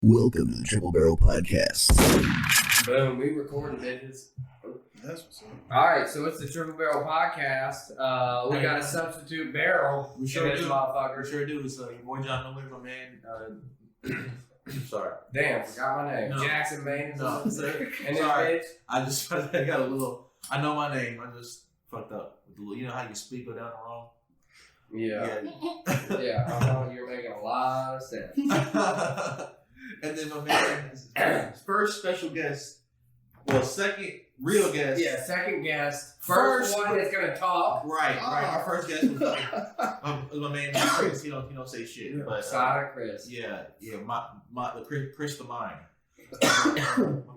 Welcome to the Triple Barrel Podcast. Boom, we recording, bitches. That's what's up. Alright, so it's the Triple Barrel Podcast. We got a substitute barrel. We sure in this do. motherfucker. We sure do. So your boy John Miller, my man. Sorry. Damn, forgot my name. No. Jackson Maness. No, sir. And Sorry. this I got a little. I know my name. I just fucked up. With the little, you know how you speak go down the wrong. bitch. Yeah, I know you're making a lot of sense. And then my man, his first special guest. Well, second real guest. Yeah, second guest. First one that's gonna talk. Right. Our first guest was my man Chris. He don't say shit. Yeah, But Sonic Chris. yeah. The Chris the Mind.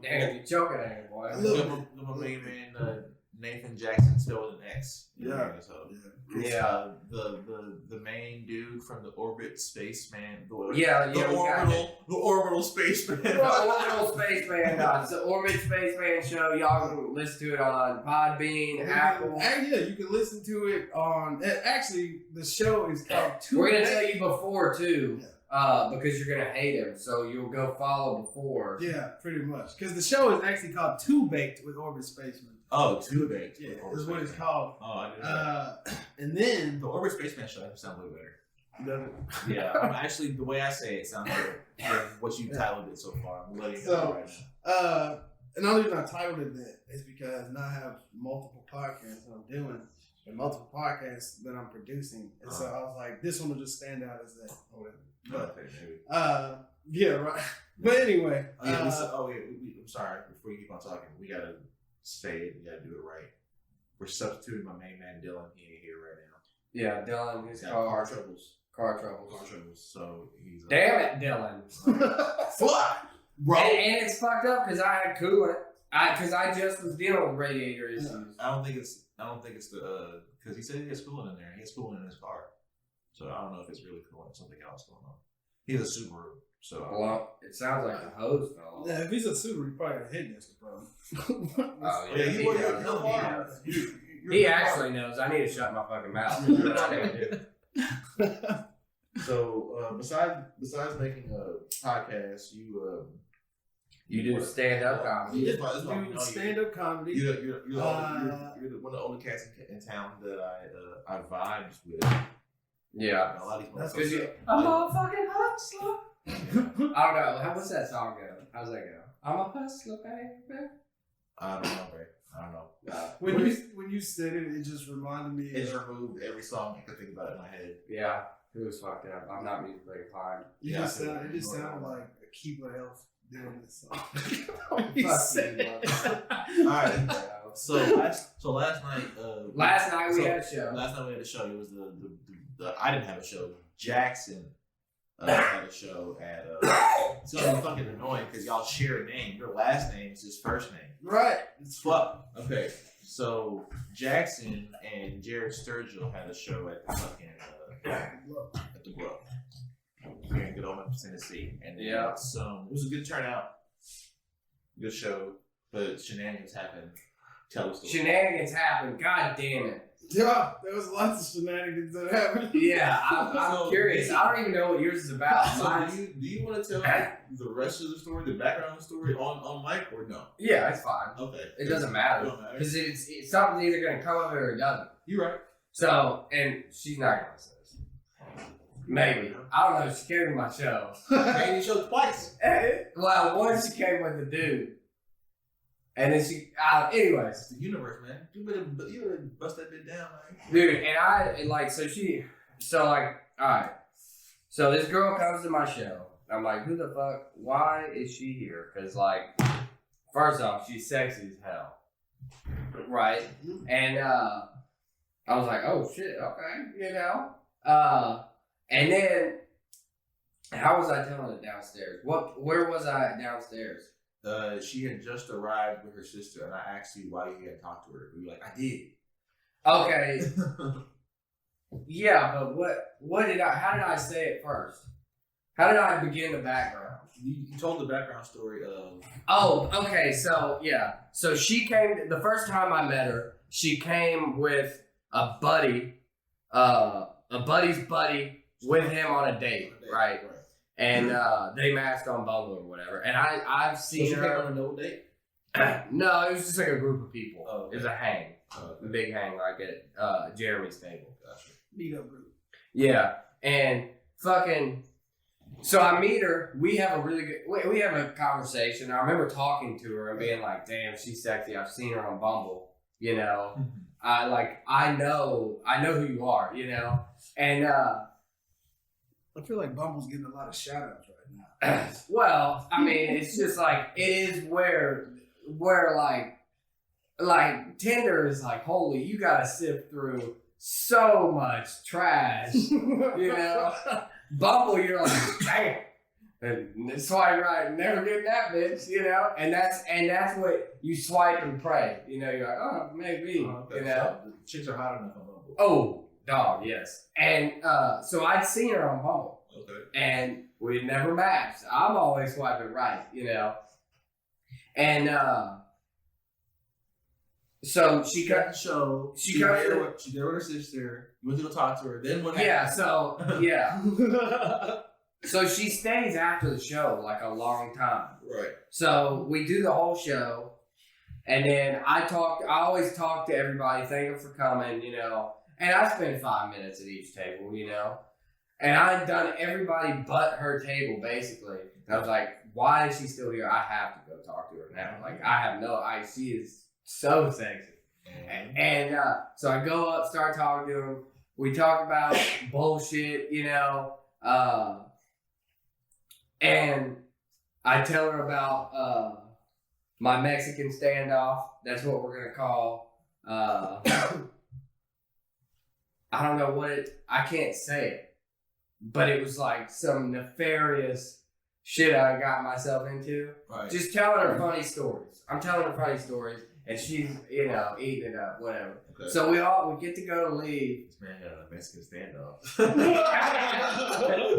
Damn, you choking at him, boy. My main man Nathan Jackson, still with an X. Yeah. The main dude from the Orbit Spaceman. The orbital spaceman. The Orbital Spaceman. It's the Orbit Spaceman show. Y'all can listen to it on Podbean, Apple. Yeah, you can listen to it on. Actually, the show is called Two. We're gonna tell you before too, because you're gonna hate him, so you'll go follow before. Yeah, pretty much. Because the show is actually called Two Baked with Orbit Spaceman. Oh, Two Baked. Yeah, is what it's called. Oh, I didn't know. And then The Orbit Spaceman show sounds way better. the, Yeah, actually, the way I say it sounds better than what you titled it so far. I'm letting you know So- right now. and the only reason I titled it that is because now I have multiple podcasts that I'm doing and multiple podcasts that I'm producing, and so I was like, this one will just stand out as that. Or whatever. But Okay, maybe. yeah, right. But anyway, I'm sorry. Before you keep on talking, we gotta say it. We gotta do it right. We're substituting my main man Dylan. He ain't here right now. Yeah, Dylan, his He's got car car troubles. troubles. So he's. Damn it, Dylan. Fuck, bro. And it's fucked up because I had coolant. Because I just was dealing with radiator issues. I don't think it's the because he said he has coolant in there. He has coolant in his car. So I don't know if it's really coolant. Something else going on. He's a Subaru. So Well, it sounds like the hose fell off. yeah, if he's a Subaru, he probably got a head gasket problem. Oh, yeah, he does. knows. He actually knows. I need to shut my fucking mouth. So besides making a podcast, You do stand-up comedy. That's why we know you. Stand-up comedy. You're one of the only cats in town that I vibes with. Yeah. A lot of these That's Because motherfuckers- I'm a fucking hustler. I don't know. What's that song go? How's that go? I'm a hustler, baby. I don't know, bro. I don't know. When you said it, it just reminded me. It's removed every song I could think about in my head. Yeah. It was fucked up. I'm not musically inclined. Yeah, It just sounded like a keyboard elf doing this song. Fuck you, motherfucker. Alright. So last night. Last night we had a show. Last night we had a show. It was the I didn't have a show. Jackson had a show at. It's gonna be fucking annoying because y'all share a name. Your last name is his first name. Right. It's fuck. Okay, so Jackson and Jared Sturgill had a show at the fucking at the Grove here in Good Old Memphis, Tennessee, and Yeah. it was a good turnout, good show, but shenanigans happened. Tell us. Shenanigans happen. God damn it. Yeah, there was lots of shenanigans that happened. Yeah, I'm curious. I don't even know what yours is about. So Mine- do you want to tell the rest of the story, the background of the story on mic or no? yeah, it's fine. Okay. It doesn't matter. It don't matter. Because it's something's either going to come of it or it doesn't. You're right. So, and she's not going to listen to this. Maybe. I don't know. She came to my show. Maybe show twice. Well, once she came with the dude. And then she, anyways. It's the universe, man. You better bust that bit down, man. Dude, and alright. So this girl comes to my show. I'm like, who the fuck? Why is she here? Because, like, first off, she's sexy as hell. Right? And I was like, oh shit, okay, you know? And then, how was I telling it downstairs? Where was I downstairs? She had just arrived with her sister, and I asked you why you hadn't talked to her. You were like, I did. Okay. Yeah, but how did I say it first? How did I begin the background? You told the background story of... Oh, okay, so, yeah. So she came, the first time I met her, she came with a buddy's buddy with him on a date, right? and they matched on Bumble or whatever. And I've seen So her on a double date? No, it was just like a group of people. Oh, okay. It was a hang, Okay. a big hang, like at Jeremy's table. Gotcha. Meetup group. Yeah, and fucking. So I meet her. We have a conversation. I remember talking to her and being like, "Damn, she's sexy. I've seen her on Bumble. You know, I know who you are. You know." And I feel like Bumble's getting a lot of shout outs right now. well, I mean, it's just like it is where like Tinder is like, holy, you gotta sift through so much trash, you know. Bumble, you're like, damn, and swipe right, never getting that bitch, you know. And that's what you swipe and pray, you know. You're like, oh, maybe, you know. The chicks are hot enough on Bumble. Oh, dog, yes. And so I'd seen her on Bumble, Okay. and we'd never matched. I'm always swiping right, you know. And so she got the show. She got there with her sister. You went to go talk to her. Then what happened? yeah. So yeah. So she stays after the show like a long time. Right. So we do the whole show, and then I always talk to everybody, thank them for coming, you know. And I spend 5 minutes at each table, you know. And I'd done everybody but her table basically. And I was like, why is she still here? I have to go talk to her now. Like she is so sexy. And so I go up, start talking to him. We talk about bullshit, you know. And I tell her about my Mexican standoff. That's what we're going to call. I don't know I can't say it. But it was like some nefarious shit I got myself into. Right. Just telling her funny stories. I'm telling her funny stories. And she's, you know, eating it up, whatever. Okay. So we get to go to leave. This man had a Mexican standoff.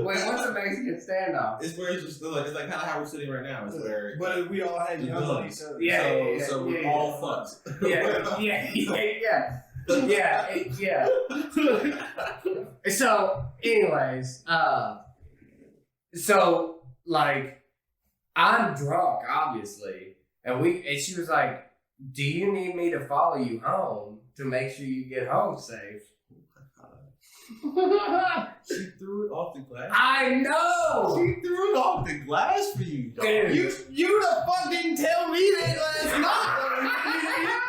Wait, what's a Mexican standoff? It's where it's just like kind of how we're sitting right now. It's where, but we all had guns on each other. Yeah, so we're all fucked. Yeah. So, anyways, so like I'm drunk, obviously, and she was like, do you need me to follow you home to make sure you get home safe? She threw it off the glass. I know! She threw it off the glass for you, dog. You the fuck didn't tell me that last night.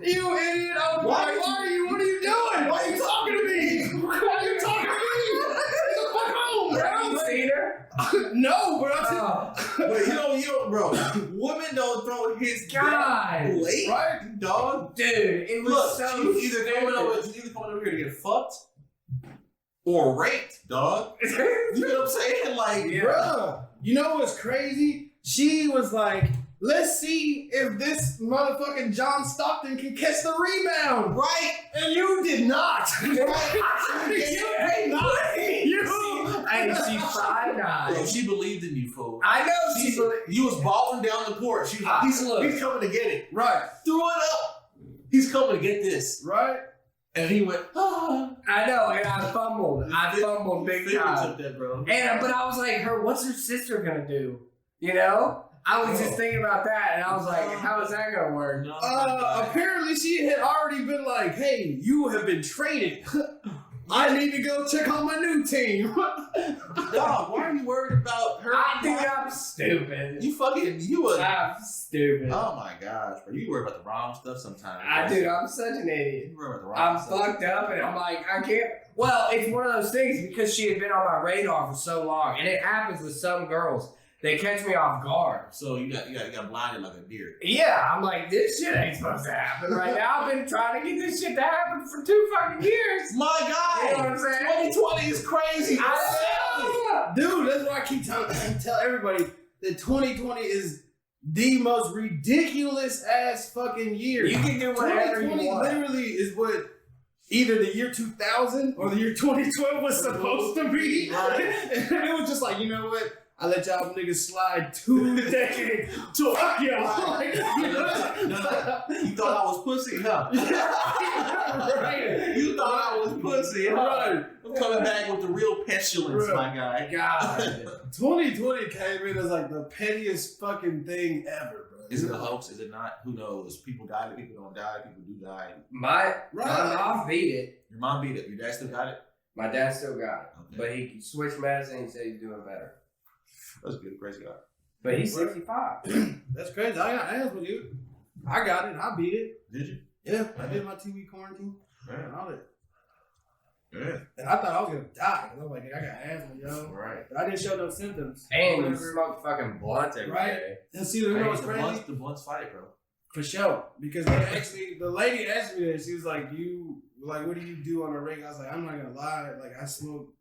You idiot. What are you doing? Why are you talking to me? Why are you talking to me? Get the fuck home, bro. Have you seen her? No, bro. But you know, bro. Women don't throw his God, late, right, dog? Dude, it was she's either coming over here to get fucked or raped, dog. You know what I'm saying? Like, yeah. Bro, you know what's crazy? She was like, let's see if this motherfucking John Stockton can catch the rebound. Right? And you did not. Right? You did not. Hey, she's 5'9". Bro, she believed in you, fool. I know she believed. You was balling down the court. She was like, he's coming to get it. Right. Threw it up. He's coming to get this. Right. And he went, ah. I know, and I fumbled. Big time. Took that, bro. But I was like, what's her sister gonna do? You know? I was just thinking about that, and I was like, how is that gonna work? Apparently she had already been like, hey, you have been traded. I need to go check on my new team. Dog, why are you worried about her? I'm stupid. I'm stupid. Oh my gosh, bro. You worry about the wrong stuff sometimes. I'm such an idiot. You worry about the wrong I'm stuff. fucked up, and I'm like, I can't. Well, it's one of those things because she had been on my radar for so long, and it happens with some girls. They catch me off guard. So you got blinded like a deer. Yeah, I'm like, this shit ain't supposed to happen right now. I've been trying to get this shit to happen for 2 fucking years. My God. You know what I'm saying? 2020 is crazy. Dude, that's why I keep tell everybody that 2020 is the most ridiculous ass fucking year. You can do whatever you 2020 want. literally is what either the year 2000 or the year 2012 was supposed to be. Right. And it was just like, you know what? I let y'all niggas slide 2 decades. Fuck y'all. Like, No. You thought I was pussy, huh? right. You thought I was pussy, huh? Right. I'm coming back with the real petulance, Right. my guy. God. 2020 came in as like the pettiest fucking thing ever, bro. Is it a hoax? Is it not? Who knows? People die, people don't die, people do die. My mom beat it. Your mom beat it. Your dad still got it? My dad still got it. Okay. But he switched medicine and he said he's doing better. That's good. Crazy guy. But he's 65. That's crazy. I got hands with you. I got it. I beat it. Did you? Yeah, I did my 2-week quarantine. Yeah. And all that. Yeah. And I thought I was gonna die. And I'm like, I got asthma, yo. Right. But I didn't show no symptoms. And you Whatever. smoke fucking blunts every Right. day. And see, you know what's The crazy? blunts fight, bro. For sure. Because they actually, the lady asked me that. She was like, what do you do on a rig? I was like, I'm not gonna lie. Like, I smoke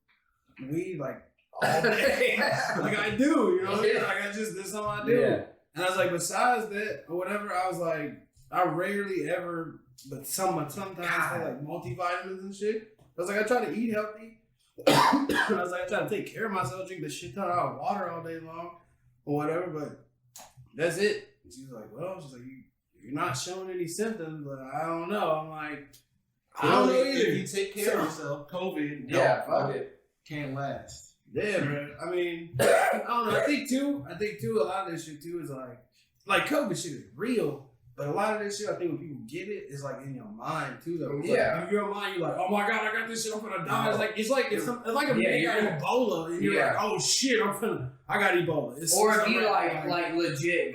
weed like all day. Like, I do, you know? Yeah. Like, that's something I do. Yeah. And I was like, besides that, or whatever, I was like, I rarely ever, but sometimes I like multivitamins and shit. I was like, I try to eat healthy. I was like, I try to take care of myself, drink the shit ton of water all day long, or whatever, but that's it. And she was like, well, she's like, you're not showing any symptoms, but I don't know. I'm like, I don't know either. If you take care of yourself, COVID Fuck it. can't last. Yeah, man. I mean, I don't know. I think too, a lot of this shit too is like COVID shit is real, but a lot of this shit, I think when people get it, it's like in your mind too, though. It's Yeah. like, in your mind, you're like, oh my God, I got this shit, I'm gonna die. It's like a nigga you're- got Ebola, and you're Yeah. like, oh shit, I got Ebola. Or if you like legit you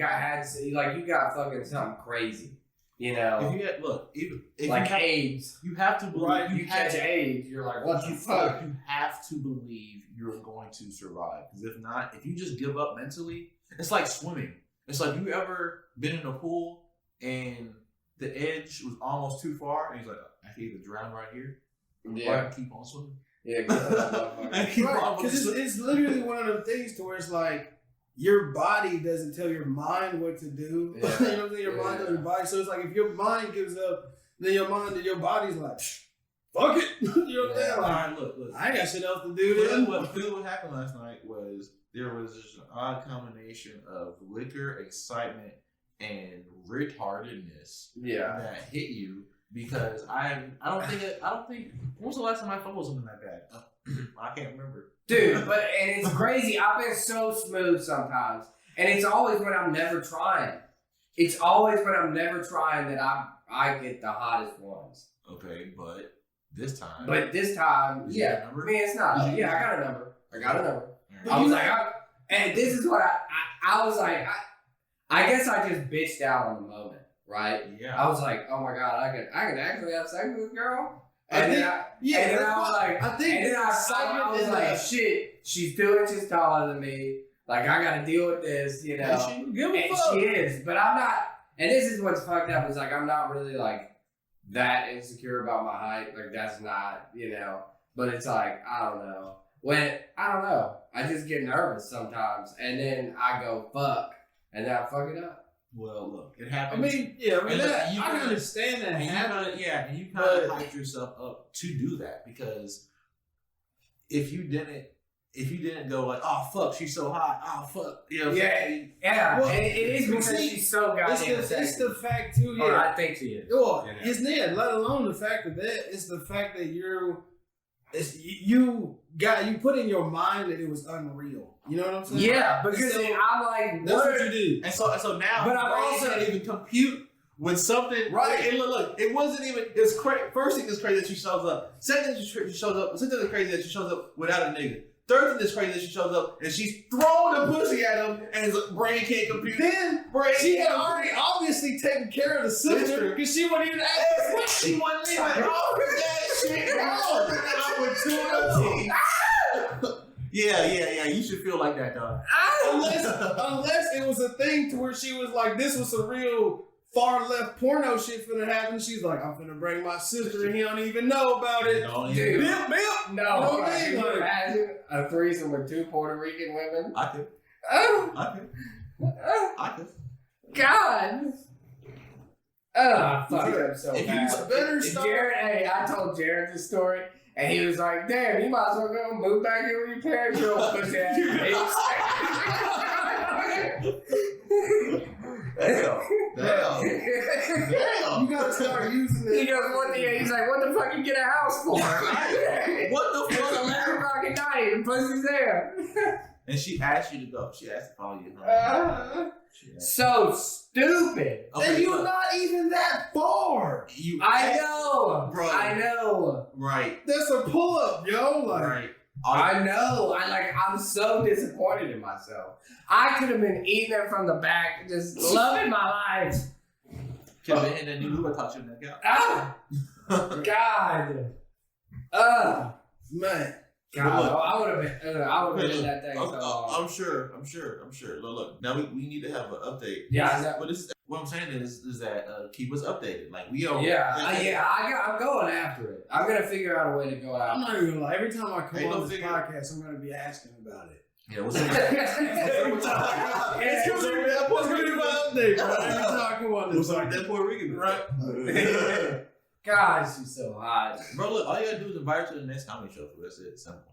got fucking something crazy. You know? If you had, look, if Like you have, AIDS. you have to believe. Right, You catch AIDS, you're like, what the You fuck? You have to believe you're going to survive. Because if not, if you just give up mentally, it's like swimming. It's like, you ever been in a pool and the edge was almost too far, and he's like, I can either drown right here, or I can keep on swimming. Yeah, I keep on Because swimming. it's literally one of them things to where it's like, your body doesn't tell your mind what to do. Yeah. You know what I'm saying? Your mind tells your body. So it's like, if your mind gives up, then your body's like, fuck it. You know what I'm saying? All Like, right, look. I ain't got shit else to do then. What happened last night was there was just an odd combination of liquor, excitement, and retardedness that hit you, because I don't think when was the last time I fumbled something that bad? I can't remember. Dude, and it's crazy. I've been so smooth sometimes. And it's always when I'm never trying. It's always when I'm never trying that I get the hottest ones. Okay, but this time. But this time, Did you get a yeah. number? I mean, it's not. Did you- Yeah, I got a number. But I was you- like, and this is what I was like, I guess I just bitched out on the moment, right? Yeah. I was like, oh my God, I can actually have sex with this girl? I And think- then Yeah, and then that's I was fine. like, I think and then I was is like, shit, she's 2 inches taller than me. Like, I gotta deal with this, you know. Is she? Give a And fuck. she is, but I'm not. And this is what's fucked up. Is like I'm not really like that insecure about my height. Like that's not, you know. But it's like I don't know. I don't know. I just get nervous sometimes, and then I go fuck, and then I fuck it up. Well, look, it I happens. mean, And that, you I can gotta- understand that and you happening. kind But- of hyped yourself up to do that, because if you didn't go like, oh fuck, she's so hot, oh fuck, you know, Yeah. Well, and it is because see, she's so goddamn It's sexy. the fact too, Or yeah. I think she is. Well, You know. it's that. Let alone the fact of that. It's the fact that you put in your mind that it was unreal. You know what I'm saying? Yeah, because So, I'm like, that's what what? you did. And so now, But I'm brain also- can't even compute when something Right. And look, it wasn't even. It's first thing is crazy that she shows up. Second thing she shows up. Second thing is crazy that she shows up without a nigga. Third thing is crazy that she shows up and she's throwing a pussy at him and his brain can't compute. Then brain she had can't already obviously taken care of the sister because she wasn't even asking. She wasn't even over that shit. I would tune up. Yeah. You should feel like that, dog. Unless it was a thing to where she was like, this was some real far left porno shit finna happen. She's like, I'm finna bring my sister and he don't even know about it. Dude. Bip, bip. No, You know what I can mean? you Like, imagine a threesome with 2 Puerto Rican women? I could. Oh, I could. God. Oh, fuck, I'm so If you bad. was better If start- Jared, hey, I told Jared this story, And he was like, damn, you might as well go move back in with your parents, your old pussy ass bitch. Damn. You gotta start using it. He goes, he's like, what the fuck you get a house for? What the fuck? 11 o'clock at night, the pussy's there. And she asked you to go. She asked to follow you. So stupid. Okay, And you're look. not even that far. I know. Bro. I know. Right. That's a pull-up, yo. Like, Right. I know. I'm so disappointed in myself. I could have been eating it from the back, just loving my life. Could have been in that new Uber taught you that out. Ah, God. man. God, Look. I would have been in that thing so long. I'm sure. Look, now we need to have an update. Yeah, I know. But this is, what I'm saying is that keep us updated. Like we are. I'm going after it. I'm gonna figure out a way to go I'm out. not even gonna lie. Every time I come Ain't on no this figure. podcast, I'm gonna be asking about it. Yeah. What's up? It's gonna be my update, bro. Every time I come on this What's up with that Puerto Rican? right? God, she's so hot. Bro, look, all you gotta do is invite her to the next comedy show. That's it. Simple.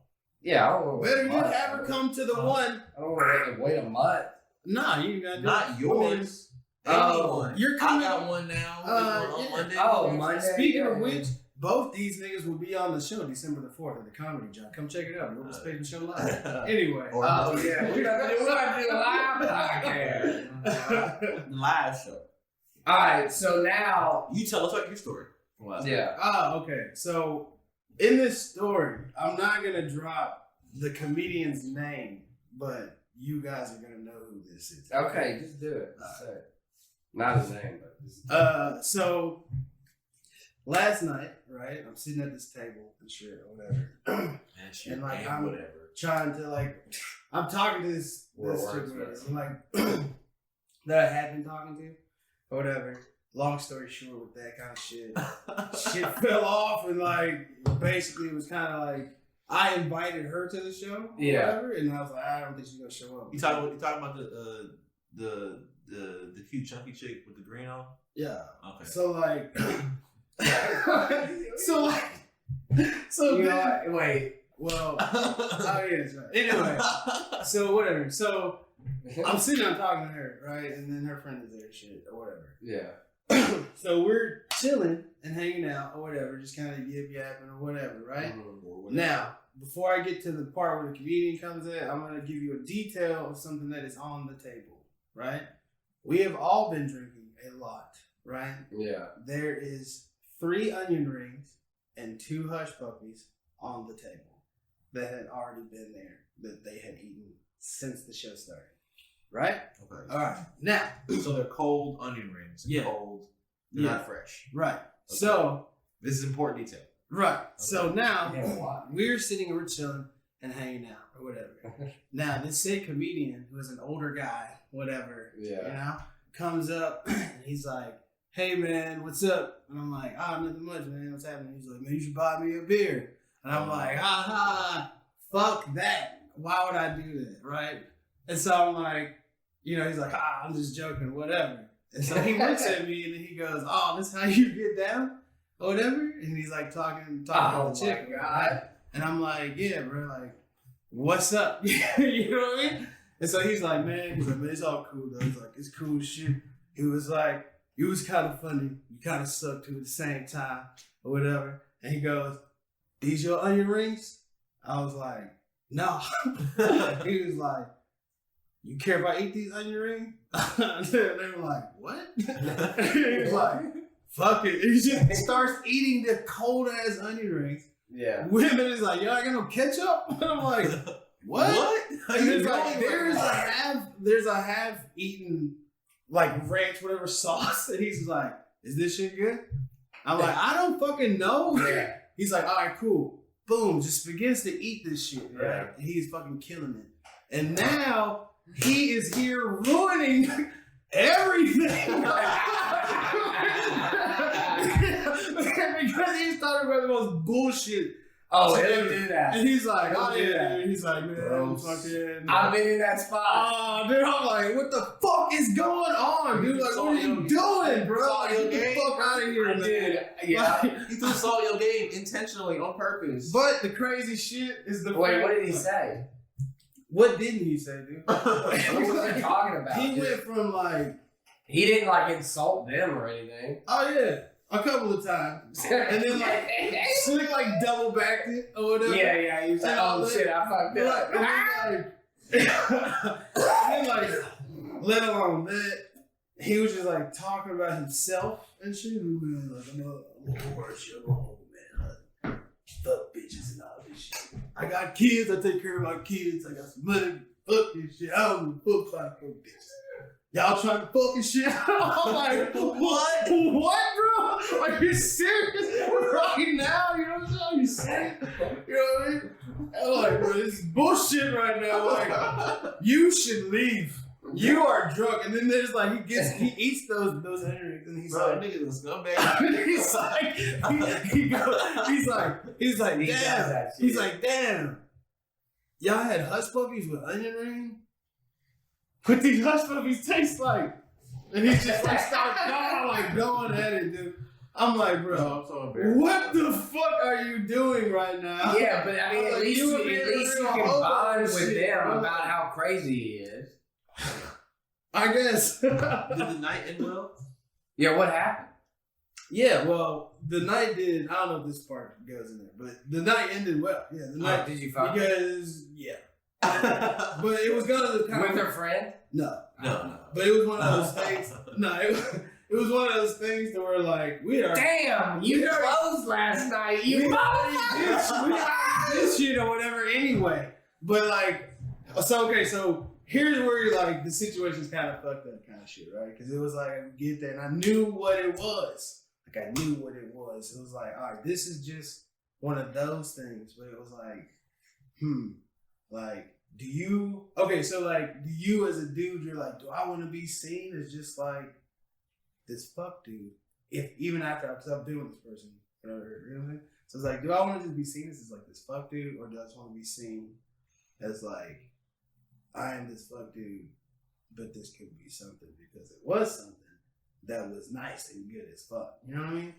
Yeah, I don't want to Better you have her come to the one. I don't want to wait a month. Nah, you gotta do Not it. yours. Oh, Anyone. you're I coming. got one now. Yeah. On Monday. Oh, Monday. Speaking yeah. of which, both these niggas will be on the show December the 4th at the Comedy Job. Come check it out. We'll Space and Show Live. Anyway. Or Oh yeah, we're gonna do a live podcast. live show. All right, so now, You tell us about your story. from last night. Okay. So, in this story, I'm not going to drop the comedian's name, but you guys are going to know who this is. okay, just do it. Just say it. Not his name, but just So, last night, right, I'm sitting at this table and shit or whatever. And, like, I'm whatever. trying to, like, I'm talking to this Words, chick, right. I'm like, that I had been talking to, or whatever. Long story short, with that kind of shit, shit fell off, and like basically it was kind of like I invited her to the show, or whatever, and I was like, I don't think she's gonna show up. You talking about the cute chunky chick with the green on? Yeah. Okay. So like, so you know then, what? Wait. well, oh yeah, that's right. Anyway, so whatever. So I'm sitting there talking to her, right, and then her friend is there, shit, or whatever. Yeah. So we're chilling and hanging out or whatever, just kind of yapping or whatever, right? Now, before I get to the part where the comedian comes in, I'm going to give you a detail of something that is on the table, right? We have all been drinking a lot, right? Yeah. There is 3 onion rings and 2 hush puppies on the table that had already been there, that they had eaten since the show started. Right? Okay. All right. Now. So they're cold onion rings. Yeah. Cold. They're not fresh. Right. Okay. So. This is important detail. Right. So now Yeah, we're sitting and we're chilling and hanging out or whatever. Now this said comedian, who is an older guy, whatever, you know, comes up and he's like, "Hey man, what's up?" And I'm like, "Ah, nothing much, man. What's happening?" He's like, "Man, you should buy me a beer." And I'm like, fuck that. Why would I do that, right? And so I'm like, you know, he's like, I'm just joking, whatever. And so he looks at me and then he goes, "Oh, this how you get down?" Or whatever. And he's like talking to the chick. God. And I'm like, yeah, bro, like, what's up? You know what I mean? And so he's like, man, it's all cool though. He's like, it's cool shit. He was like, it was kind of funny. You kind of suck too at the same time or whatever. And he goes, "These your onion rings?" I was like, "No." He was like, "You care if I eat these onion rings?" They were like, "What?" He was like, "Fuck it." He just starts eating the cold ass onion rings. Yeah. Women is like, "Yo, I got no ketchup." And I'm like, "What?" And it's like, there's a half eaten like ranch, whatever sauce. And he's like, "Is this shit good?" I'm like, "I don't fucking know." Yeah. He's like, "All right, cool." Boom, just begins to eat this shit, right? Yeah. And he's fucking killing it. And now he is here ruining everything. Because he's talking about the most bullshit Oh, he'll do that. And he's like, He'll oh do yeah, that. dude. He's like, man, I'm fucking. I've been in that spot. Oh, dude, I'm like, what the fuck is going on, dude? Like, what are you doing, bro? Like, get the fuck out of here, man. Dude, yeah. He threw salt in your game intentionally on purpose. But the crazy shit is the Wait, what did he say? What didn't he say, dude? What was he talking about? He went from like, He didn't like insult them or anything. oh yeah, a couple of times, and then like slick like double backed it or whatever. yeah. He was like, oh shit, I fucked up. And then like, let alone that, he was just like talking about himself and shit. And we were like, I'm a worship, oh man, fuck bitches and all this shit. I got kids, I take care of my kids. I got some money, fuck this shit. I don't give a fuck about fuck bitches. Y'all trying to fucking shit? I'm like, what? What, bro? Are you serious right now? You know what I'm saying? Are you serious? You know what I mean? I'm like, bro, this is bullshit right now. Like, you should leave. You are drunk. And then there's like, he eats those Henrys and he's Bro, like, niggas a scumbag. he's like, He does damn. that shit. He's like, damn. Y'all had hush puppies with onion ring? What these hush puppies taste like? And he's just like, going at it, dude. I'm like, bro, I'm so embarrassed. what the fuck are you doing right now? Yeah, but I mean, at least you can bond with them about how crazy he is. I guess. Did the night end well? Yeah, what happened? Yeah, well, the night did. I don't know if this part goes in there, but the night ended well. Yeah, the night. Did you fuck Because, yeah. But it was gonna kind with of. her friend? No. No. But it was one of those things. No, it was one of those things that were like, we are. Damn, you closed last night. You motherfucker. This shit or whatever anyway. But like, so here's where like the situation's kind of fucked up kind of shit, right? Because it was like, I get that, and I knew what it was. Like, I knew what it was. It was like, all right, this is just one of those things. But it was like, like, do you as a dude, you're like, do I want to be seen as just like this fuck dude? If even after I stopped doing this person, whatever, you know what I mean? So it's like, do I want to just be seen as like this fuck dude, or do I just want to be seen as like, I am this fuck dude, but this could be something because it was something that was nice and good as fuck. You know what I mean?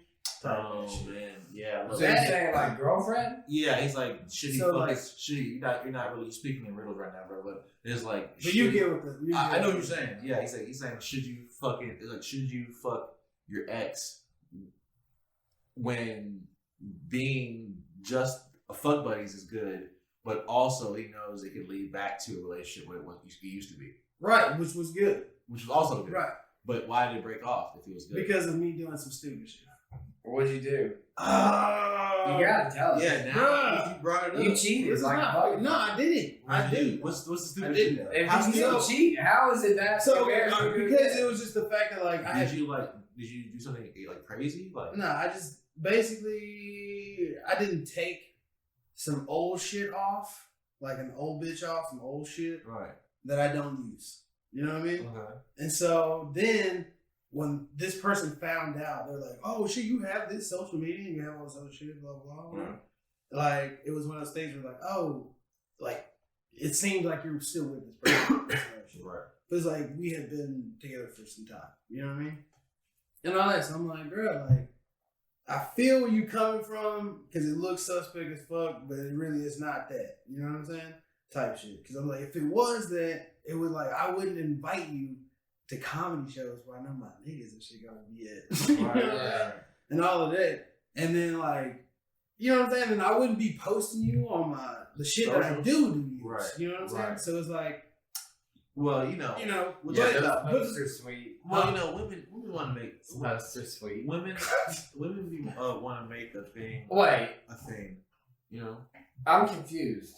Oh man, yeah. So you're saying like girlfriend? Yeah, he's like, should he So, fuck like- his, should he, you're not really speaking in riddles right now, bro, but it's like, But you should- get what the. I know what you're saying. Yeah, he's saying, should you fuck your ex when being just a fuck buddies is good, but also he knows it can lead back to a relationship with what you used to be, Right, which was good. which was also good. Right. But why did it break off if it was good? Because of me doing some stupid shit. What'd you do? Oh, You gotta tell us. Yeah, now Bruh. you brought it up. You cheated. This is Like, not fuck. fucking. No, I didn't. I didn't. What's the I stupid didn't. shit? If How you still cheat, how is it that So embarrassing? because it was just the fact that like I Did had. you do something like crazy? Like No, I just basically I didn't take some old shit off, like an old bitch off, some old shit right. that I don't use. You know what I mean? Okay. And so then when this person found out, they're like, "Oh shit, you have this social media, you have all this other shit, blah blah blah." Right. Like it was one of those things where like, oh, like it seemed like you're still with this person. Right. But it's like we had been together for some time. You know what I mean? And all that. So I'm like, girl, like I feel where you coming from because it looks suspect as fuck, but it really is not that. You know what I'm saying? Type shit. Because I'm like, if it was that, it was like I wouldn't invite you to comedy shows where I know my niggas and shit gonna be at. You know what I'm saying? And all of that. And then like, you know what I'm saying? And I wouldn't be posting you on the shit that I do to you. Right. You know what I'm saying? Right. So it's like, Well, you know, yeah, The but posts are sweet. well, you know, women want to make Posts are sweet. women want to make a thing Wait, a thing. You know, I'm confused.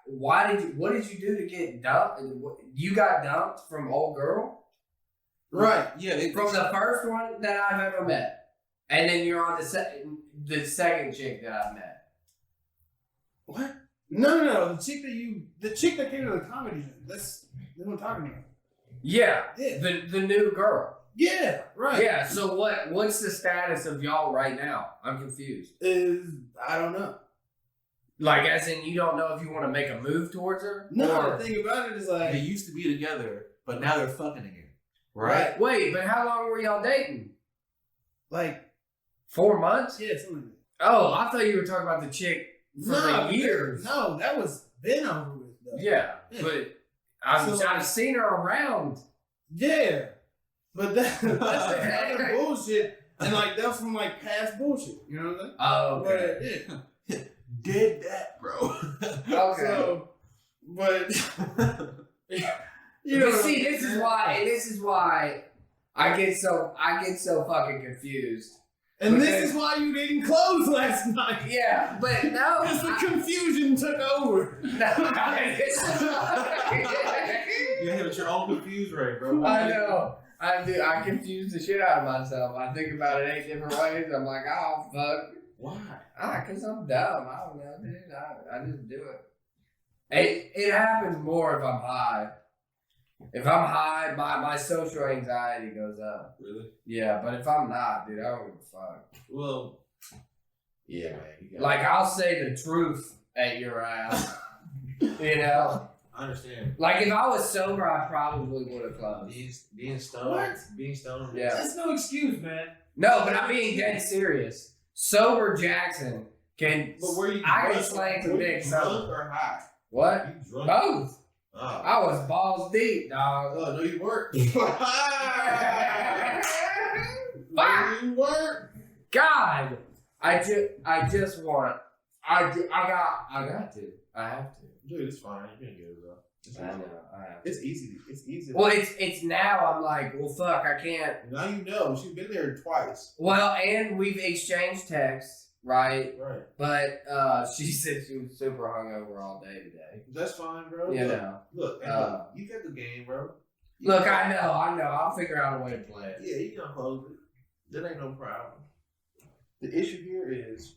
What did you do to get dumped? You got dumped from old girl? right. Yeah, From the first one that I've ever met. And then you're on the second chick that I've met. What? No. The chick that came to the comedy show. That's what I'm talking about. Yeah. Yeah. The new girl. Yeah, right. Yeah, so what's the status of y'all right now? I'm confused. I don't know. Like, as in, you don't know if you want to make a move towards her? No, the thing about it is like... They used to be together, but now they're fucking again. Right. Wait, but how long were y'all dating? Like... 4 months? Yeah, something like that. Oh, I thought you were talking about the chick for years. No, that was been over with, though. Yeah, but I've seen her around. Yeah. But that's other bullshit. And, like, that's from, like, past bullshit. You know what I'm saying? Oh, okay. But, Did that, bro. Okay. So, but... You know, but see, this is why I get so fucking confused. And this is why you didn't close last night. Yeah, but no, because the confusion took over. You hit your own confused rate, bro. I know. I do. I confuse the shit out of myself. I think about it 8 different ways. I'm like, oh fuck. Why? Because I'm dumb. I don't know, dude. I just do it. It happens more if I'm high. If I'm high, my social anxiety goes up. Really? Yeah, but if I'm not, dude, I don't give a fuck. Well, yeah, man. Like, I'll say the truth at your ass. You know? I understand. Like, if I was sober, I probably would have closed. Being stoned. What? Being stoned. Yeah. That's no excuse, man. No, but I'm being dead serious. Sober Jackson can... But were you I drunk? can slang some dick drunk sober. or high? What? You drunk? Both. Oh. I was balls deep, dog. Oh, no, you weren't. Fuck! No, you weren't. God! I just want... I have to. I have to. Dude, it's fine. You can get it, though. It's I easy. know. I have to. It's easy. It's easy. Well, it's now I'm like, well, fuck, I can't. Now you know. She's been there twice. Well, and we've exchanged texts, right? Right. But she said she was super hungover all day today. That's fine, bro. You know. Look, look, you got the game, bro. Look, I know. I'll figure out a way to play it. Yeah, you can close it. That ain't no problem. The issue here is,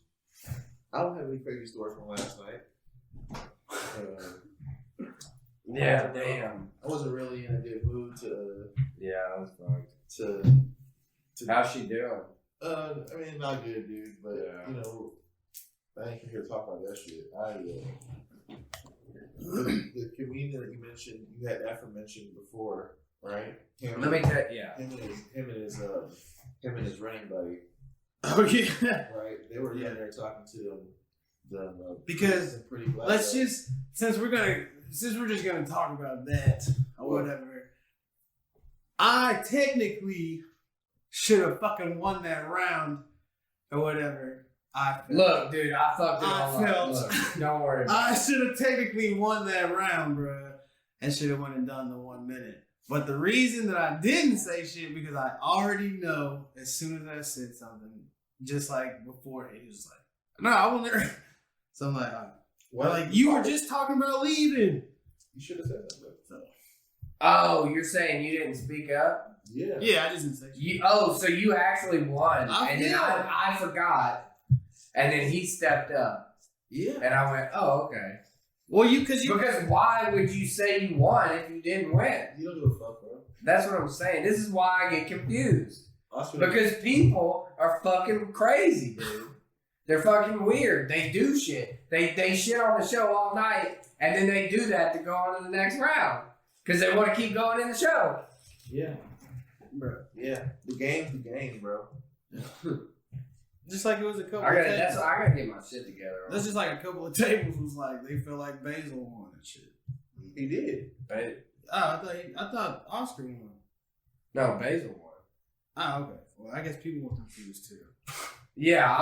I don't have any crazy stories from last night. Yeah, damn. I wasn't really in a good mood to. Yeah, I was fucked. To How's she doing? I mean, not good, dude. But Yeah. you know, I ain't here to talk about that shit. The comedian that you mentioned, you had aforementioned before, right? Let me tell you. Yeah. Him and his running buddy, Oh, yeah. right? They were in there talking to them Because some pretty black let's guys. since we're just gonna talk about that or whatever, I technically should have fucking won that round or whatever. Look, dude, I fucked it all I up. felt- Look, don't worry about I should have technically won that round, bruh, and should have went and done the 1 minute. But the reason that I didn't say shit because I already know as soon as I said something, just like before, he was like, "No, I won't." So I'm like, Well, like you were just talking about leaving. You should have said that. Bro. Oh, you're saying you didn't speak up? Yeah. Yeah, I just didn't say shit. So you actually won, and then yeah. I forgot, and then he stepped up, Yeah. and I went, "Oh, okay." Well, because why would you say you won if you didn't win? You don't give a fuck, bro. That's what I'm saying. This is why I get confused. Also, Because people are fucking crazy, dude. They're fucking weird. They do shit. They shit on the show all night, and then they do that to go on to the next round. Because they want to keep going in the show. yeah. Bro. Yeah. The game's the game, bro. just like it was a couple. I of gotta tables. get my shit together. That's just like a couple of tables was like they feel like Basil won and shit. He did. Oh, I thought Oscar won. No, Basil won. Oh, okay. Well, I guess people were confused too. Yeah,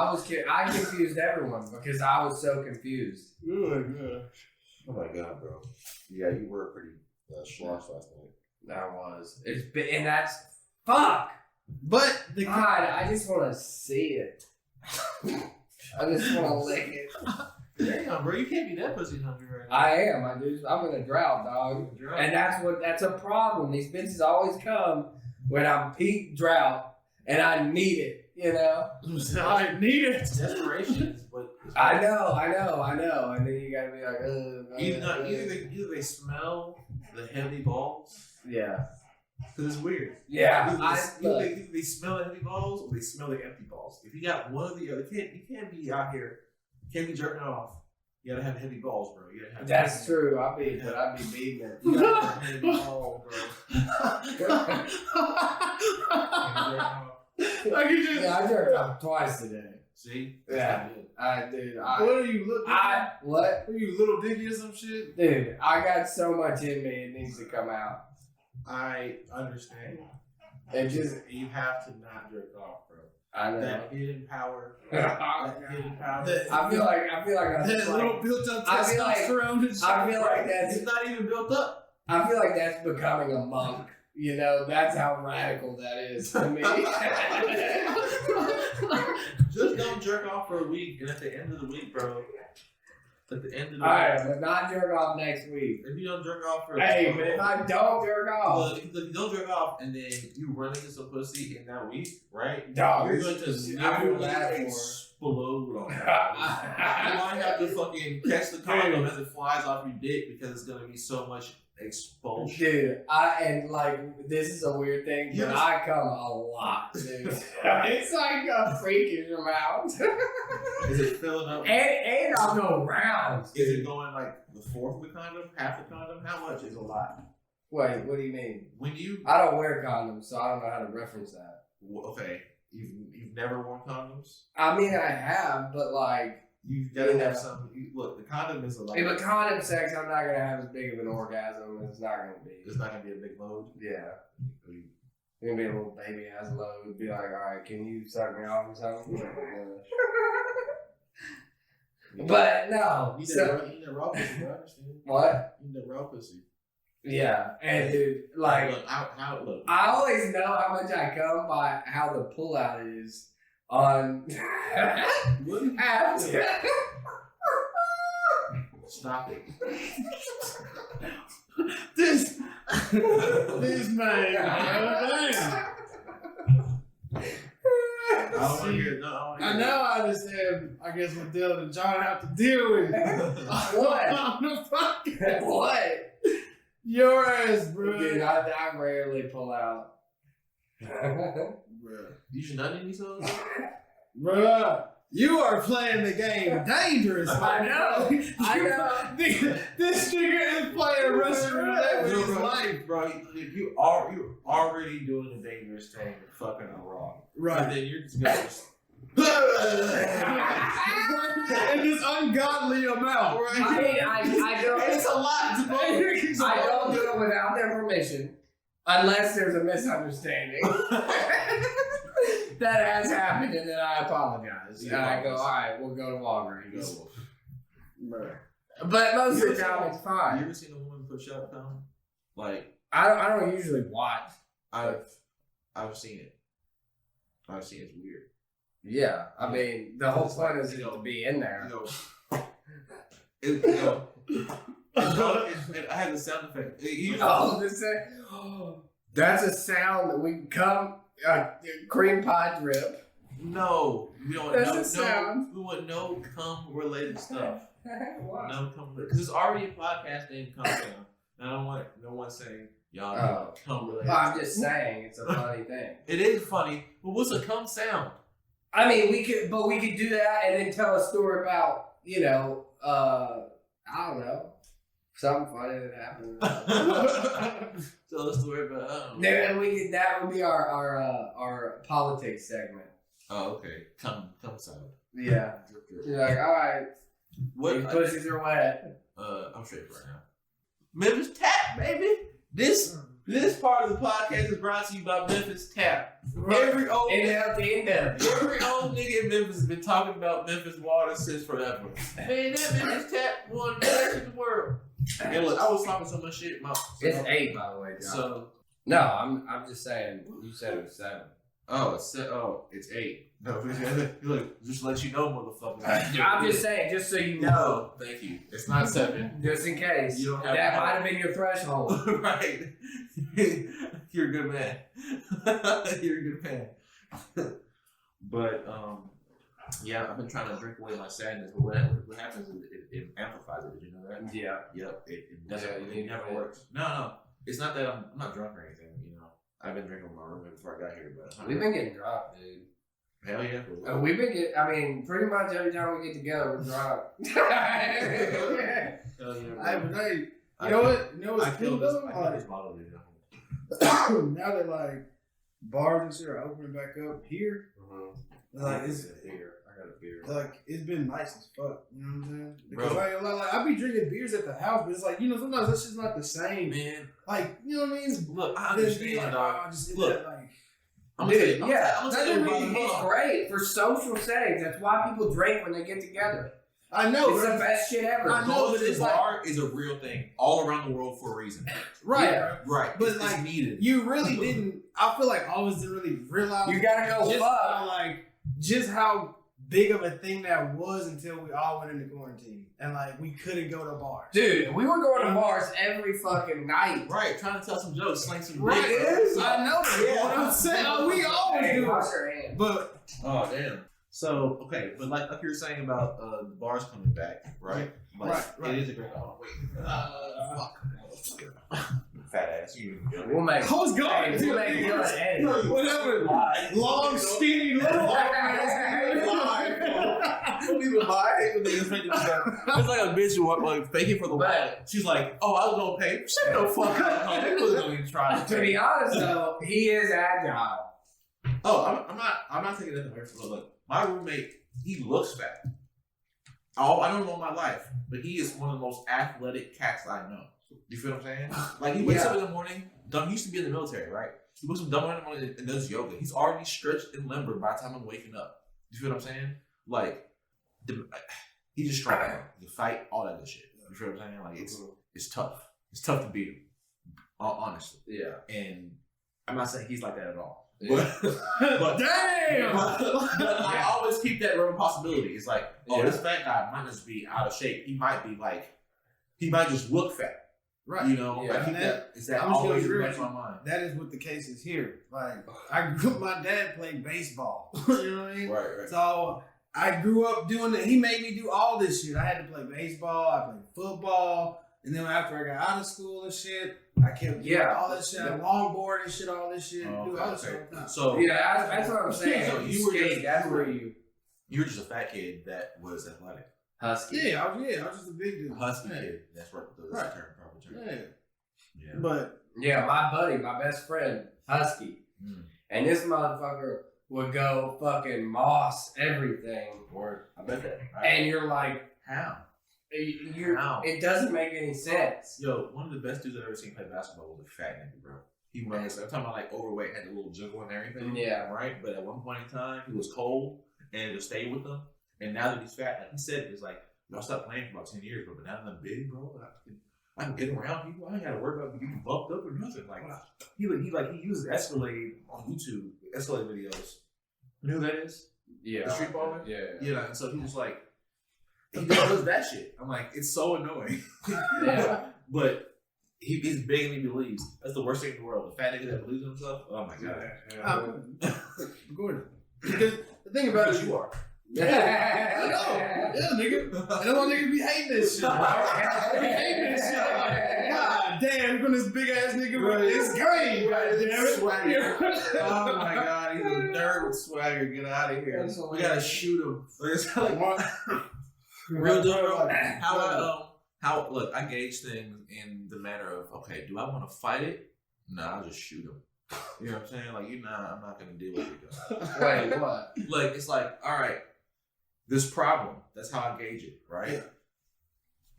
I confused everyone because I was so confused. Oh my god. Oh my god, bro. Yeah, you were pretty slosh last night. That was. And that's fuck. But the God, I just want to see it. I just want to lick it. Damn, bro, you can't be that pussy hungry right now. I am. I'm in a drought, dog. And that's a problem. These bitches always come when I'm peak drought and I need it. You know. I need it. Desperation is what. I know. And then you gotta be like, Either they smell the heavy balls, yeah. Because it's weird. Yeah. Either they smell the heavy balls or they smell the empty balls. If you got one or the other, you can't be out here. You can't be jerking off. You gotta have heavy balls, bro. You gotta have That's true. I'd be beating it. You gotta have heavy balls, bro. I jerked off twice today. See? Yeah. What are you looking at? What? Are you little dicky or some shit? Dude, I got so much in me, it needs to come out. I understand. It just, You have to not jerk off, bro. I know. That hidden power. I Hidden power. feel like I'm That just little like, built up I feel like- testosterone and shit. I feel like that's, It's not even built up. I feel like that's becoming a monk. You know, that's how radical that is to me. Just don't jerk off for a week, and at the end of the week, bro. At the end of the Alright, week, but not jerk off next week. if you don't jerk off for Hey, but if I don't jerk off, look, if you don't jerk off, and then you run into some pussy in that week, right? dog, You're it's going to just, I feel literally bad for explode on that. You might have to fucking catch the condom as it flies off your dick because it's gonna be so much expulsion. Dude, and like, this is a weird thing, but Yes. I come a lot, dude. It's like a freakish amount. Is it filling up? and I'll go rounds. Is it going like the fourth of the condom, half the condom? How much is a lot? Wait, what do you mean? When you I don't wear condoms, so I don't know how to reference that. okay, you've never worn condoms. I mean, I have, but like, You've got to Yeah. have some. Look, the condom is a lot. if a condom sex, I'm not gonna have as big of an orgasm. It's not gonna be. It's not gonna be a big load. Yeah. It's gonna be a little baby ass load. Be like, alright, can you suck me off or something? But no. You So, need a raw pussy, bro. I understand. what? You need a raw pussy. Yeah. And dude, like, look, look. I always know how much I come by how the pullout is on after. Stop it. This man. I don't want to hear. No, I know I understand, I guess, what Dylan and John have to deal with. What? On the podcast. What? Your ass, bro. Dude, I rarely pull out. Bruh. You should not need these songs. Bruh. You are playing the game dangerous. I know. I know. This nigga is playing Russian roulette with his life. bro. You're already doing the dangerous thing, fucking a raw. Right. And then you're just gonna. In this ungodly amount. I mean, I don't. It's a lot to go. I don't do it without their permission, unless there's a misunderstanding. That has happened, and then I apologize. And I go, all right, we'll go to Walgreens. But most of the time, it's You fine. ever seen a woman push out a condom? Like I don't usually watch. I've seen it. I've seen it's weird. Yeah, I mean, the whole point is to be in there. I had the sound effect. That's a sound that we come cream pie drip. No, we don't. That's no, a sound. We want no cum related stuff. Why? No cum because it's already a podcast named Cum Sound. I don't want no one saying y'all know cum related. Well, I'm just saying it's a funny thing. It is funny, but what's a cum sound? I mean, we could do that and then tell a story about, I don't know, something funny that happened. Tell a story about. Then that would be our politics segment. Oh, okay. Cum sound. Yeah. You're like, all right, these pussies are wet. I'm straight right now. Memphis Tap, baby. This part of the podcast is brought to you by Memphis Tap. Every old nigga in Memphis has been talking about Memphis water since forever. Man, that Memphis Tap one best in the world. And look, I was talking so much shit. It's 8, by the way, John. So no, I'm just saying. You said it was 7. it's 8. No, look, just to let you know, motherfucker. I'm just saying, just so you know. Thank you. It's not 7. Just in case. You don't have that to- might have been your threshold. Right. You're a good man. You're a good man. But yeah, I've been trying to drink away my sadness, but what happens is it amplifies it. Did you know that? Yeah. Yep. It doesn't. Yeah, it never works. No. It's not that I'm not drunk or anything. I've been drinking with my roommate before I got here, but we've been getting drunk, dude. Hell yeah. We've been getting, I mean, pretty much every time we get together, we're drunk. Hell yeah, you know what's I cool feel though? this bottle of it. Now that like bars and shit are opening back up here, like it's beer. I got a beer. like it's been nice as fuck. You know what I'm saying? Bro. Because like I be drinking beers at the house, but it's like sometimes that's just not the same. Man, Like you know what I mean? look, I Then be understand, like, dog. oh, just Look. that, like. I'm Dude, gonna tell you about it's great for social settings. That's why people drink when they get together. I know It's the best shit ever. I know, Going but to the it's like- bar is a real thing all around the world for a reason. Right. Yeah. Right. But it's like needed. you really didn't. I feel like all of us didn't really realize. You gotta go just fuck. how, just how big of a thing that was until we all went into quarantine and like we couldn't go to bars. Dude, we were going to bars every fucking night. Right, trying to tell some jokes, slang some Right. dick, bro. I know. Yeah. What I'm saying, we always Hey, do. wash your hands. But Oh damn. So okay, but like you were saying about the bars coming back, right? Like, Right. It is a great. Oh wait. Fuck. Fat ass. You even go. We'll make I was going. Hey, we'll make you an edit. Whatever. Long, skinny, little. Don't even lie when they expect it to start. It's like a bitch who like faking for the wallet. She's like, "Oh, I was gonna pay." Shut the fuck up. No, they wasn't gonna even try To be honest, though, he is agile. Oh, I'm not taking that away from. Look, my roommate, he looks fat. I don't know my life, but he is one of the most athletic cats I know. You feel what I'm saying? Like he wakes up in the morning. He used to be in the military, right? He wakes up dumb in the morning and does yoga. He's already stretched and limber by the time I'm waking up. You feel what I'm saying? Like, he's just strong. He can fight, all that good shit. You feel what I'm saying? Like it's tough. It's tough to beat him, honestly. Yeah. And I'm not saying he's like that at all. Yeah. But Damn. I always keep that realm of possibility. It's like, oh, Yeah. this fat guy might just be out of shape. He might just look fat. Right. You know, Yeah. I keep that. Is that I'm just gonna always in agree the with back of my mind? That is what the case is here. Like my dad played baseball. You know what I mean? Right. So I grew up doing that. He made me do all this shit. I had to play baseball. I played football. And then after I got out of school and shit, I kept doing all that shit. Yeah. Longboard and shit, all this shit. Oh, Do all this okay. shit all the time. So Yeah, that's what I'm saying. So you you were skate, just- that's where you you were just a fat kid that was athletic. husky. Yeah, I was just a big dude. A husky Yeah. kid. That's right. That's Right. the term, proper term. Yeah. Yeah. But Yeah, my buddy, my best friend, husky. Mm. And this motherfucker would go fucking moss everything. Or I bet that. And you're like, How? How? It doesn't make any sense. Yo, one of the best dudes I've ever seen play basketball was a fat nigga, bro. He was, I'm talking about like overweight, had a little jiggle and everything. Yeah. Right? But at one point in time, he was cold and it stayed with him. And now that he's fat, like he said, it's like, I stopped playing for about 10 years, bro. But now that I'm big, bro, I can get around people. I ain't got to worry about getting bumped up or nothing. Like, he uses Escalade on YouTube, Escalade videos. You know who that is? Yeah. The street baller? Yeah. Yeah, and so he was like, he does that shit. I'm like, it's so annoying. Yeah. But he's big and he believes. That's the worst thing in the world. The fat nigga that believes in himself. Oh my god. Gordon. Because the thing about it, you are. Yeah, I know. Yeah, nigga. I know my niggas be hating this shit. They be hating this shit. God damn, we're this big ass nigga with this game. Goddamn it. Swagger. Oh my god, he's a nerd with swagger. Get out of here. We gotta shoot him. It's like, real deal. How look, I gauge things in the manner of, okay, do I want to fight it? Nah, I'll just shoot him. You know what I'm saying? Like, I'm not gonna deal with it. Wait, what? Like, it's like, all right, this problem. That's how I gauge it, right? Yeah.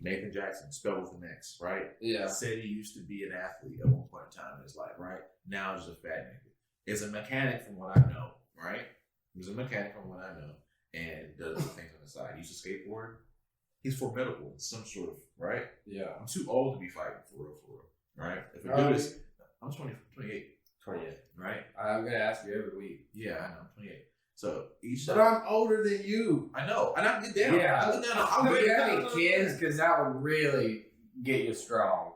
Nathan Jackson, spelled with an X, right? Yeah. Said he used to be an athlete at one point in time in his life, right? Now he's a fat nigga. Is a mechanic from what I know, right? He's a mechanic from what I know, and does things on the side. He used to skateboard. He's formidable in some sort of, right? Yeah. I'm too old to be fighting for real, right? If I do this, I'm 28. 28. Right? I'm gonna ask you every week. Yeah, I know. I'm 28. So each But I'm older than you. I know. And I get down. Yeah. I get down. I'm I'll gonna get have down. any kids because that would really get you strong.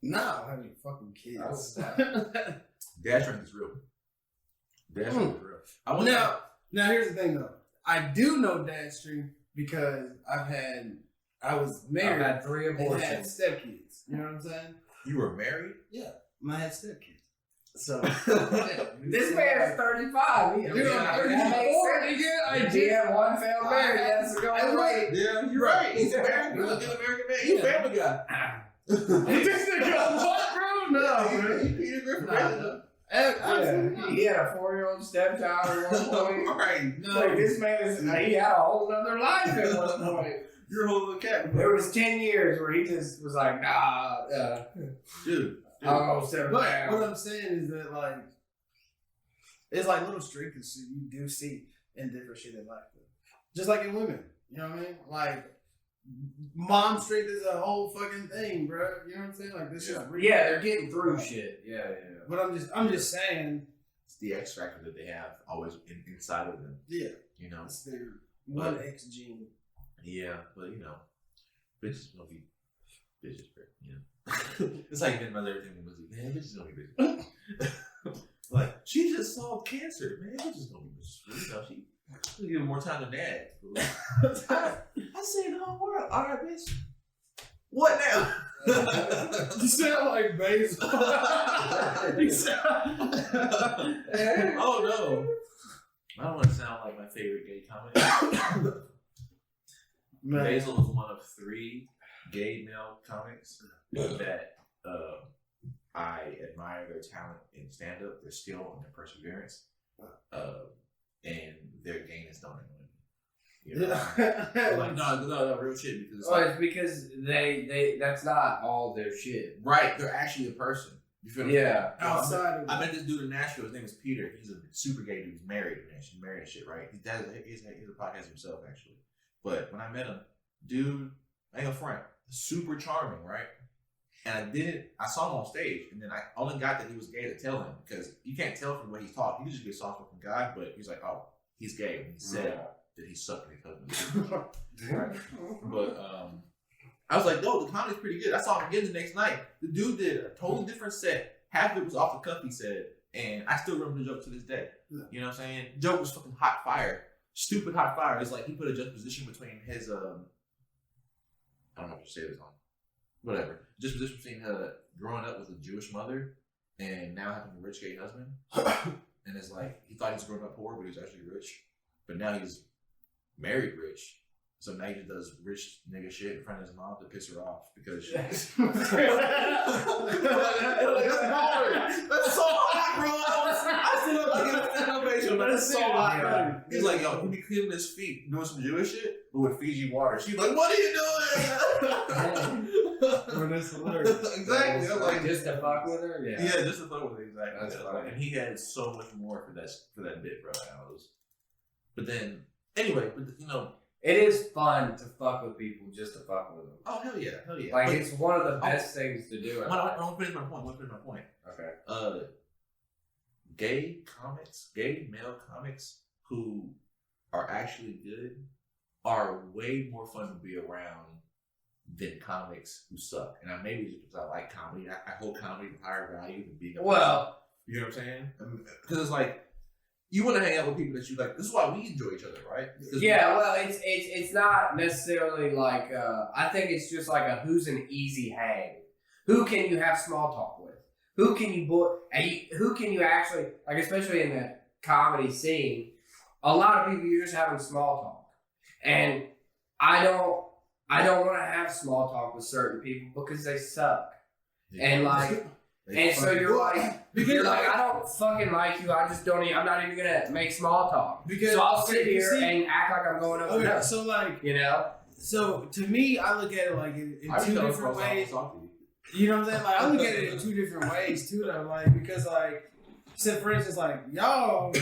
Nah, I don't have any fucking kids. Dad strength is real. Dad strength is real. I want Now here's the thing though. I do know dad strength because I was married. I've had 3 and had abortions. stepkids. You know what I'm saying? You were married? Yeah. I had stepkids. So This man's 35. He, Dude, I'm 34, nigga. He had one failed marriage. That's going right. Yeah, you're right. He's American. He's a good American man. He's a family guy. This nigga, what, bro? No, bro. He Peter Griffin. Yeah. He had a 4-year-old stepchild at one point. Right. No. Like, this man is, he had a whole other life at one point. You're holding the cat. There was 10 years where he just was like, nah, Dude. I'll go settle But down. what I'm saying is that, like, it's like little streaks that you do see in different shit in life. Just like in women. You know what I mean? Like, mom strength is a whole fucking thing, bro. You know what I'm saying? Like, this is real. Yeah, they're getting through shit. Yeah. But I'm just saying. It's the X factor that they have always inside of them. Yeah. You know? It's their one X gene. Yeah, but you know, bitches gonna be bitches, bro. You know? It's like getting about everything in music. Man, bitches gonna be bitches. Like, she just solved cancer. Man, bitches gonna be bitches. You know, she give her more time than dad. I saved the whole world. All right, bitch. What now? You sound like Basil. Oh no. I don't want to sound like my favorite gay comic. Basil is one of 3 gay male comics that I admire their talent in stand-up, their skill, and their perseverance, and their gayness don't annoy me. You know? Like, no, real shit. Because it's because they that's not all their shit. Right, they're actually a person. You feel me? Yeah. Outside of I met this dude in Nashville. His name is Peter. He's a super gay dude. He's married, man. She's married and shit, right? He's a podcast himself, actually. But when I met him, dude, I ain't gonna front, super charming, right? And I saw him on stage, and then I only got that he was gay to tell him, because you can't tell from the way he's talking. He just be a soft-spoken guy, but he's like, oh, he's gay. And he said that he's sucking his husband. Right? But I was like, no, the comedy's pretty good. I saw him again the next night. The dude did a totally different set. Half of it was off the cuff, he said, and I still remember the joke to this day. You know what I'm saying? The joke was fucking hot fire. Stupid hot fire. It's like he put a juxtaposition between his I don't know if you say this on whatever. Juxtaposition between her growing up with a Jewish mother and now having a rich gay husband. And it's like he thought he was growing up poor, but he was actually rich. But now he's married rich. So now he just does rich nigga shit in front of his mom to piss her off because she That's so hot, bro. I still have to get a stand ovation, but that's so hot, bro. He's like, yo, he be cleaning his feet, doing some Jewish shit, but with Fiji water. She's like, what are you doing? Bro, that's hilarious. Exactly. I'm like, just to fuck with her? Yeah. Yeah, just to fuck with her, exactly. That's funny. And he had so much more for that bit, bro. But then, anyway, you know, it is fun to fuck with people just to fuck with them. oh, hell yeah. Like, it's one of the best things to do. I want to finish my point. Okay. Gay male comics who are actually good are way more fun to be around than comics who suck. And maybe just because I like comedy, I hold comedy with higher value than being a person. You know what I'm saying? Because it's like, you want to hang out with people that you like. This is why we enjoy each other, right? Yeah, well, it's not necessarily like, I think it's just like a who's an easy hang. Who can you have small talk with? Who can you actually, like, especially in the comedy scene, a lot of people, you're just having small talk. And I don't want to have small talk with certain people because they suck. Yeah. And like, and so you're like, I don't fucking like you. I just don't. I'm not even gonna make small talk. So I'll sit here and act like I'm going over. Okay, so like, you know. So to me, I look at it like in 2 different ways. You know what I'm saying? Like I look at it in 2 different ways too, though. Like because like, say for instance, like y'all,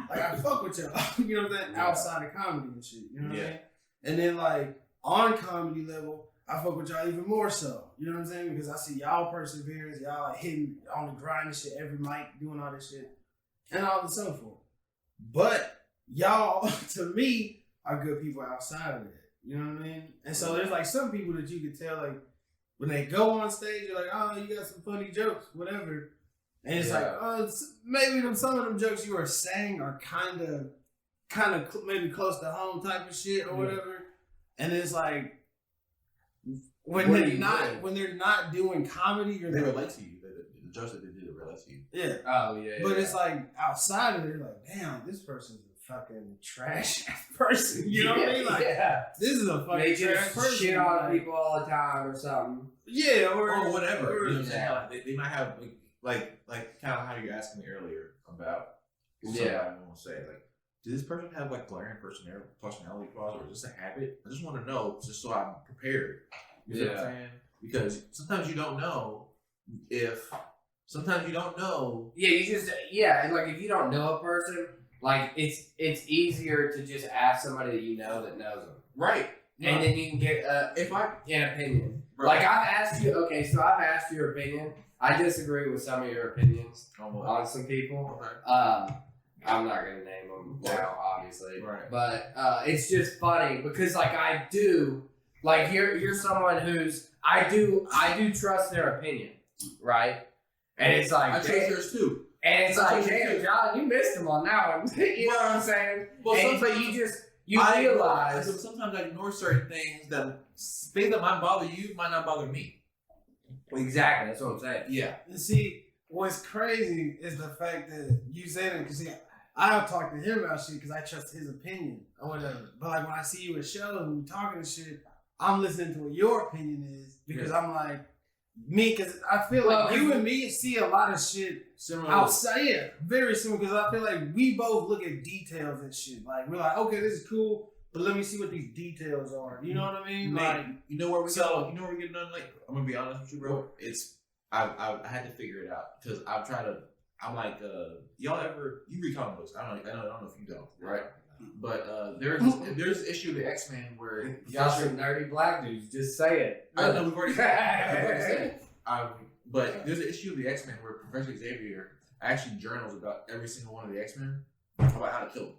like I fuck with y'all. You know what I'm saying? Outside of comedy and shit. You know what I mean? And then like on comedy level, I fuck with y'all even more so. You know what I'm saying? Because I see y'all perseverance, y'all like hitting on the grind and shit, every mic, doing all this shit, and all and so forth. But y'all, to me, are good people outside of that. You know what I mean? And so there's like some people that you can tell, like, when they go on stage, you're like, oh, you got some funny jokes, whatever. And it's like, oh, maybe some of them jokes you are saying are kind of maybe close to home type of shit or whatever. And it's like, when they're not doing comedy, they relate to you. The jokes that they do less you. Yeah. Oh yeah. But it's like outside of it, like, damn, this person's a fucking trash person. You know what I mean? Like, this is a fucking they trash just person. shit on people all the time or something. Yeah, or whatever. Or, You know what I'm saying? Like, they might have like kind of how you asked me earlier about. I won't say like. Does this person have like glaring personality flaws, or is this a habit? I just want to know, just so I'm prepared. You know what I'm saying? Because sometimes you don't know Sometimes you don't know. Yeah, and like if you don't know a person, like it's easier to just ask somebody that you know that knows them, Right? And then you can get an opinion. Right. Like I've asked you. Okay, so I've asked your opinion. I disagree with some of your opinions on some people. Okay. I'm not gonna name them now, obviously. Right. But it's just funny because like I do, like you're someone who's I do trust their opinion, right? And it's like I trust yours too. And it's like, damn, John, you missed him on that one. You know what I'm saying? Well, but you realize sometimes I ignore certain things that might bother you might not bother me. Exactly, that's what I'm saying. Yeah. And see, what's crazy is the fact that you say that because I'll talk to him about shit because I trust his opinion or whatever. But like when I see you at shows and we talking and shit, I'm listening to what your opinion is because I'm like me because I feel like you and me see a lot of shit similar outside. Yeah, very similar because I feel like we both look at details and shit. Like we're like, okay, this is cool, but let me see what these details are. You know what I mean? Like you know where we get done. Like I'm gonna be honest with you, bro. It's I had to figure it out because I'm like, y'all ever you read comic books? I don't know if you don't, right? But there's an issue of the X-Men where y'all some nerdy black dudes. Just say it. I know we've already said it. But there's an issue of the X-Men where Professor Xavier actually journals about every single one of the X-Men about how to kill them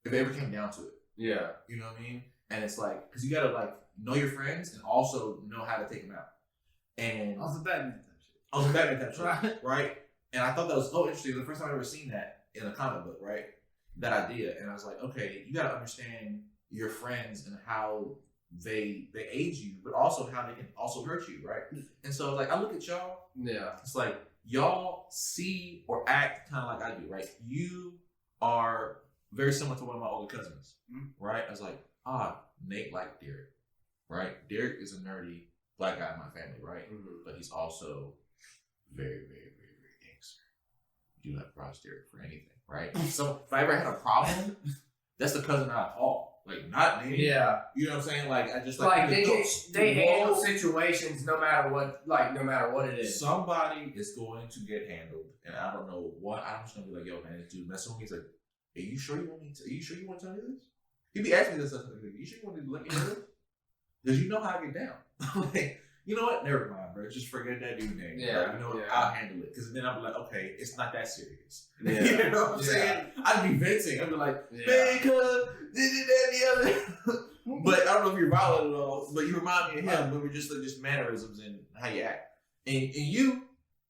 if it ever came down to it. Yeah, you know what I mean. And it's like because you gotta like know your friends and also know how to take them out. And also Batman type shit, right? And I thought that was interesting. The first time I ever seen that in a comic book, right? That idea, and I was like, okay, you gotta understand your friends and how they aid you, but also how they can also hurt you, right? And so like I look at y'all, it's like y'all see or act kind of like I do, right? You are very similar to one of my older cousins, right? I was like, Nate liked Derek, right? Derek is a nerdy black guy in my family, right? But he's also very, very, very, very gangster. You do not cross Derek for anything, right? So if I ever had a problem, that's the cousin I call. Like not Nate. Yeah. You know what I'm saying? Like I just like they handle situations no matter what it is. Somebody is going to get handled, and I don't know what. I'm just gonna be like, yo, man, this dude messing with me. He's like, are you sure you want me to? Are you sure you want to tell me this? He'd be asking me this stuff. Like, you sure you want me to let me know this? Because you know how I get down. Like, you know what? Never mind, bro. Just forget that dude name. Yeah. Like, you know what? I'll handle it. Because then I'll be like, okay, it's not that serious. Yeah. You know what I'm saying? I'd be venting. I'd be like, man, cuz, this, that, and the other. But I don't know if you're violent at all, but you remind me of him when we're just like just mannerisms and how you act. And you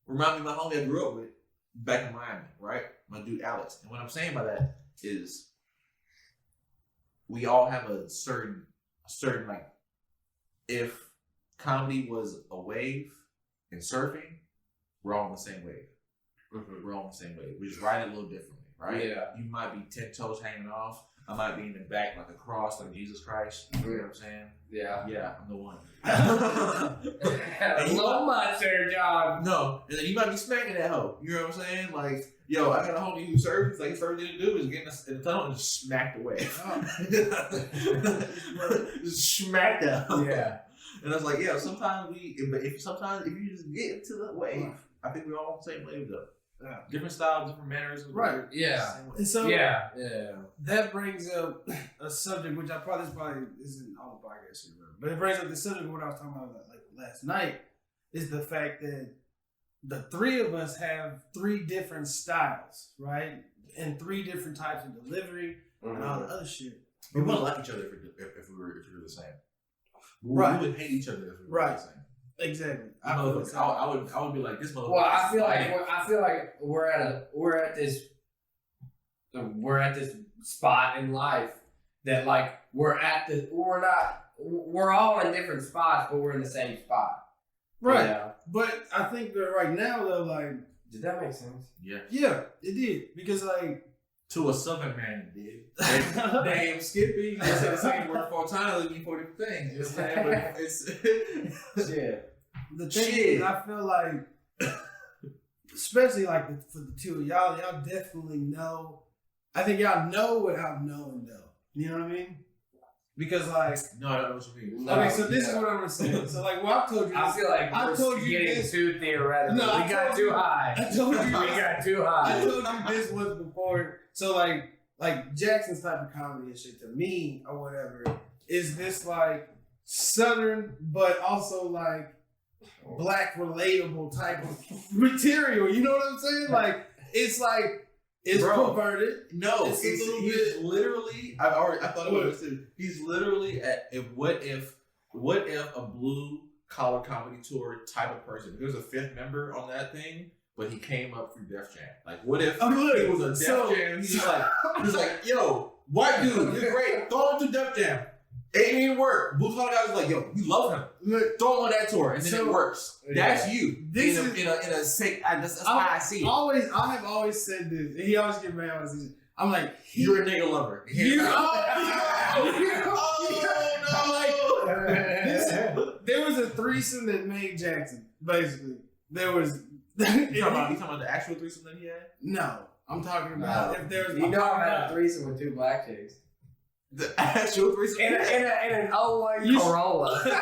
remind me of my homie I grew up with back in Miami, right? My dude Alex. And what I'm saying by that is we all have a certain like, if comedy was a wave and surfing, we're all on the same wave. We're all on the same wave. We just ride it a little differently, right? Yeah. You might be 10 toes hanging off. I might be in the back like a cross, like Jesus Christ. You know what I'm saying? Yeah. Yeah, I'm the one. A little much there, John. No, and then you might be smacking that hoe. You know what I'm saying? Like, yo, I got a homie who surfs. Like, his first thing to do is get in the tunnel and just smack the wave. Just smack that hoe. Yeah. And I was like, yeah, sometimes if you just get into the wave, I think we're all on the same wave though. Yeah. Different styles, different manners. Right. Yeah. And so that brings up a subject which probably isn't on the podcast here, but it brings up the subject of what I was talking about like last night is the fact that the three of us have three different styles, right? And three different types of delivery and all the other shit. We wouldn't like each other if we were the same. We would hate each other if we were the same. Exactly. I would be like this motherfucker. Well, I feel like we're at this spot in life that like we're all in different spots, but we're in the same spot. Right. You know? But I think that right now though, like Did that make sense? Yeah. Yeah, it did. Because, like... To a Southern man, it did. Damn Skippy. You said the same word 4 times, it mean 4 different things. Just saying, but it's... Shit. The thing is, I feel like, especially like for the two of y'all definitely know. I think y'all know without knowing, though. You know what I mean? Because like, no, I don't know what you mean. Okay, so this is what I'm gonna say. So like, well, I told you. I feel like I told you getting this. too theoretical. No, we got too high. I told you we got too high. I told you this was before. So like Jackson's type of comedy and shit to me or whatever is this like Southern, but also like Black relatable type of material. You know what I'm saying? Like it's perverted. No, it's he's literally. I thought about this too. He's literally what if a blue collar comedy tour type of person. There's a 5th member on that thing, but he came up through Def Jam. Like what if he was a Def Jam? He's like, yo, white dude, you're great. Throw him to Def Jam. It didn't work. Blue collar guy was like, yo, we love him. Throw him on that tour, and then it works. That's you. This in a sick. That's why I see it. I have always said this, and he always get mad when I say this. I'm like, you're a nigga lover. There was a threesome that made Jackson. Basically, there was. You talking about the actual threesome that he had? No, I'm talking about if there's. You know, I had a threesome with 2 black chicks. The actual threesome in an 01 Corolla. You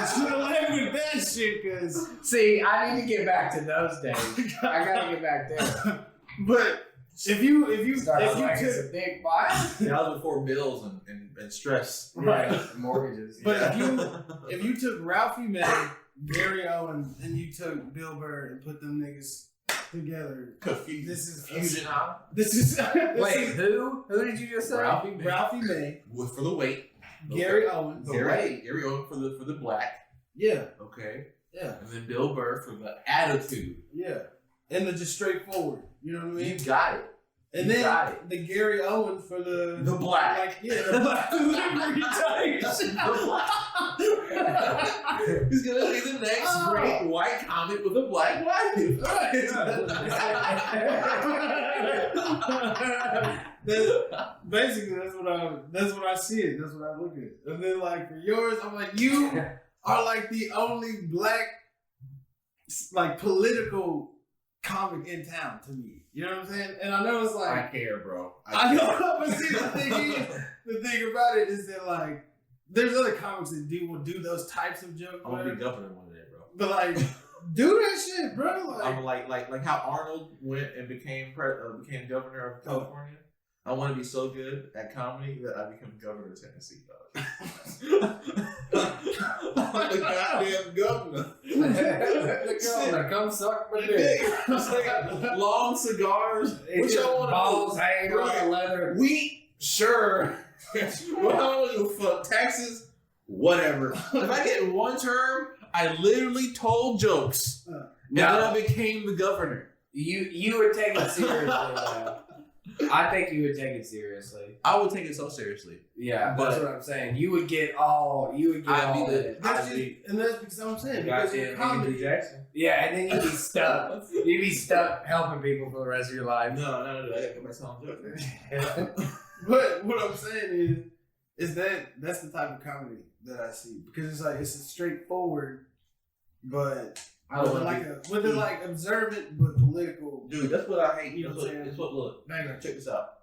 should have led with that shit, cause see, I need to get back to those days. I gotta get back there. But if you took a big bite, that was before bills and stress, right? Mortgages. But if you took Ralphie May, Gary Owen, and you took Bill Burr and put them niggas together, this is fusion out. This is wait, who? Who did you just say? Ralphie May for the weight. Gary Owen. Gary Owen for the black. Yeah. Okay. Yeah. And then Bill Burr for the attitude. Yeah. And the just straightforward. You know what I mean? You got it. And then the Gary Owen for the black. Like, yeah, the black delivery types. He's gonna be the next great white comic with a black wife. Basically, that's what I see it. That's what I look at. And then like for yours, I'm like, you are like the only black like political comic in town to me. You know what I'm saying? And I know it's like I care, bro. I know, but see the thing about it is that like there's other comics that will do those types of jokes. I'm gonna be governor one day, bro. But like do that shit, bro. Like, I'm like how Arnold went and became governor of California. I want to be so good at comedy that I become governor of Tennessee, dog. I'm the goddamn governor. The governor, come suck my dick. Long cigars. What y'all want? Balls hanging on the leather. Wheat, sure. Well, I don't give a fuck. Taxes, whatever. If I get 1 term, I literally told jokes. And then I became the governor. You would take it seriously, though. I think you would take it seriously. I would take it so seriously. Yeah, that's what I'm saying. You would get all. And that's because I'm saying because you're comedy. Jackson. Yeah, and then you'd be stuck. You'd be stuck helping people for the rest of your life. No. I gotta go back telling jokes. But what I'm saying is that's the type of comedy that I see because it's like it's a straightforward, but with a like observant but political. Dude, that's what I hate. You know what I'm saying? It's what look. Check this out.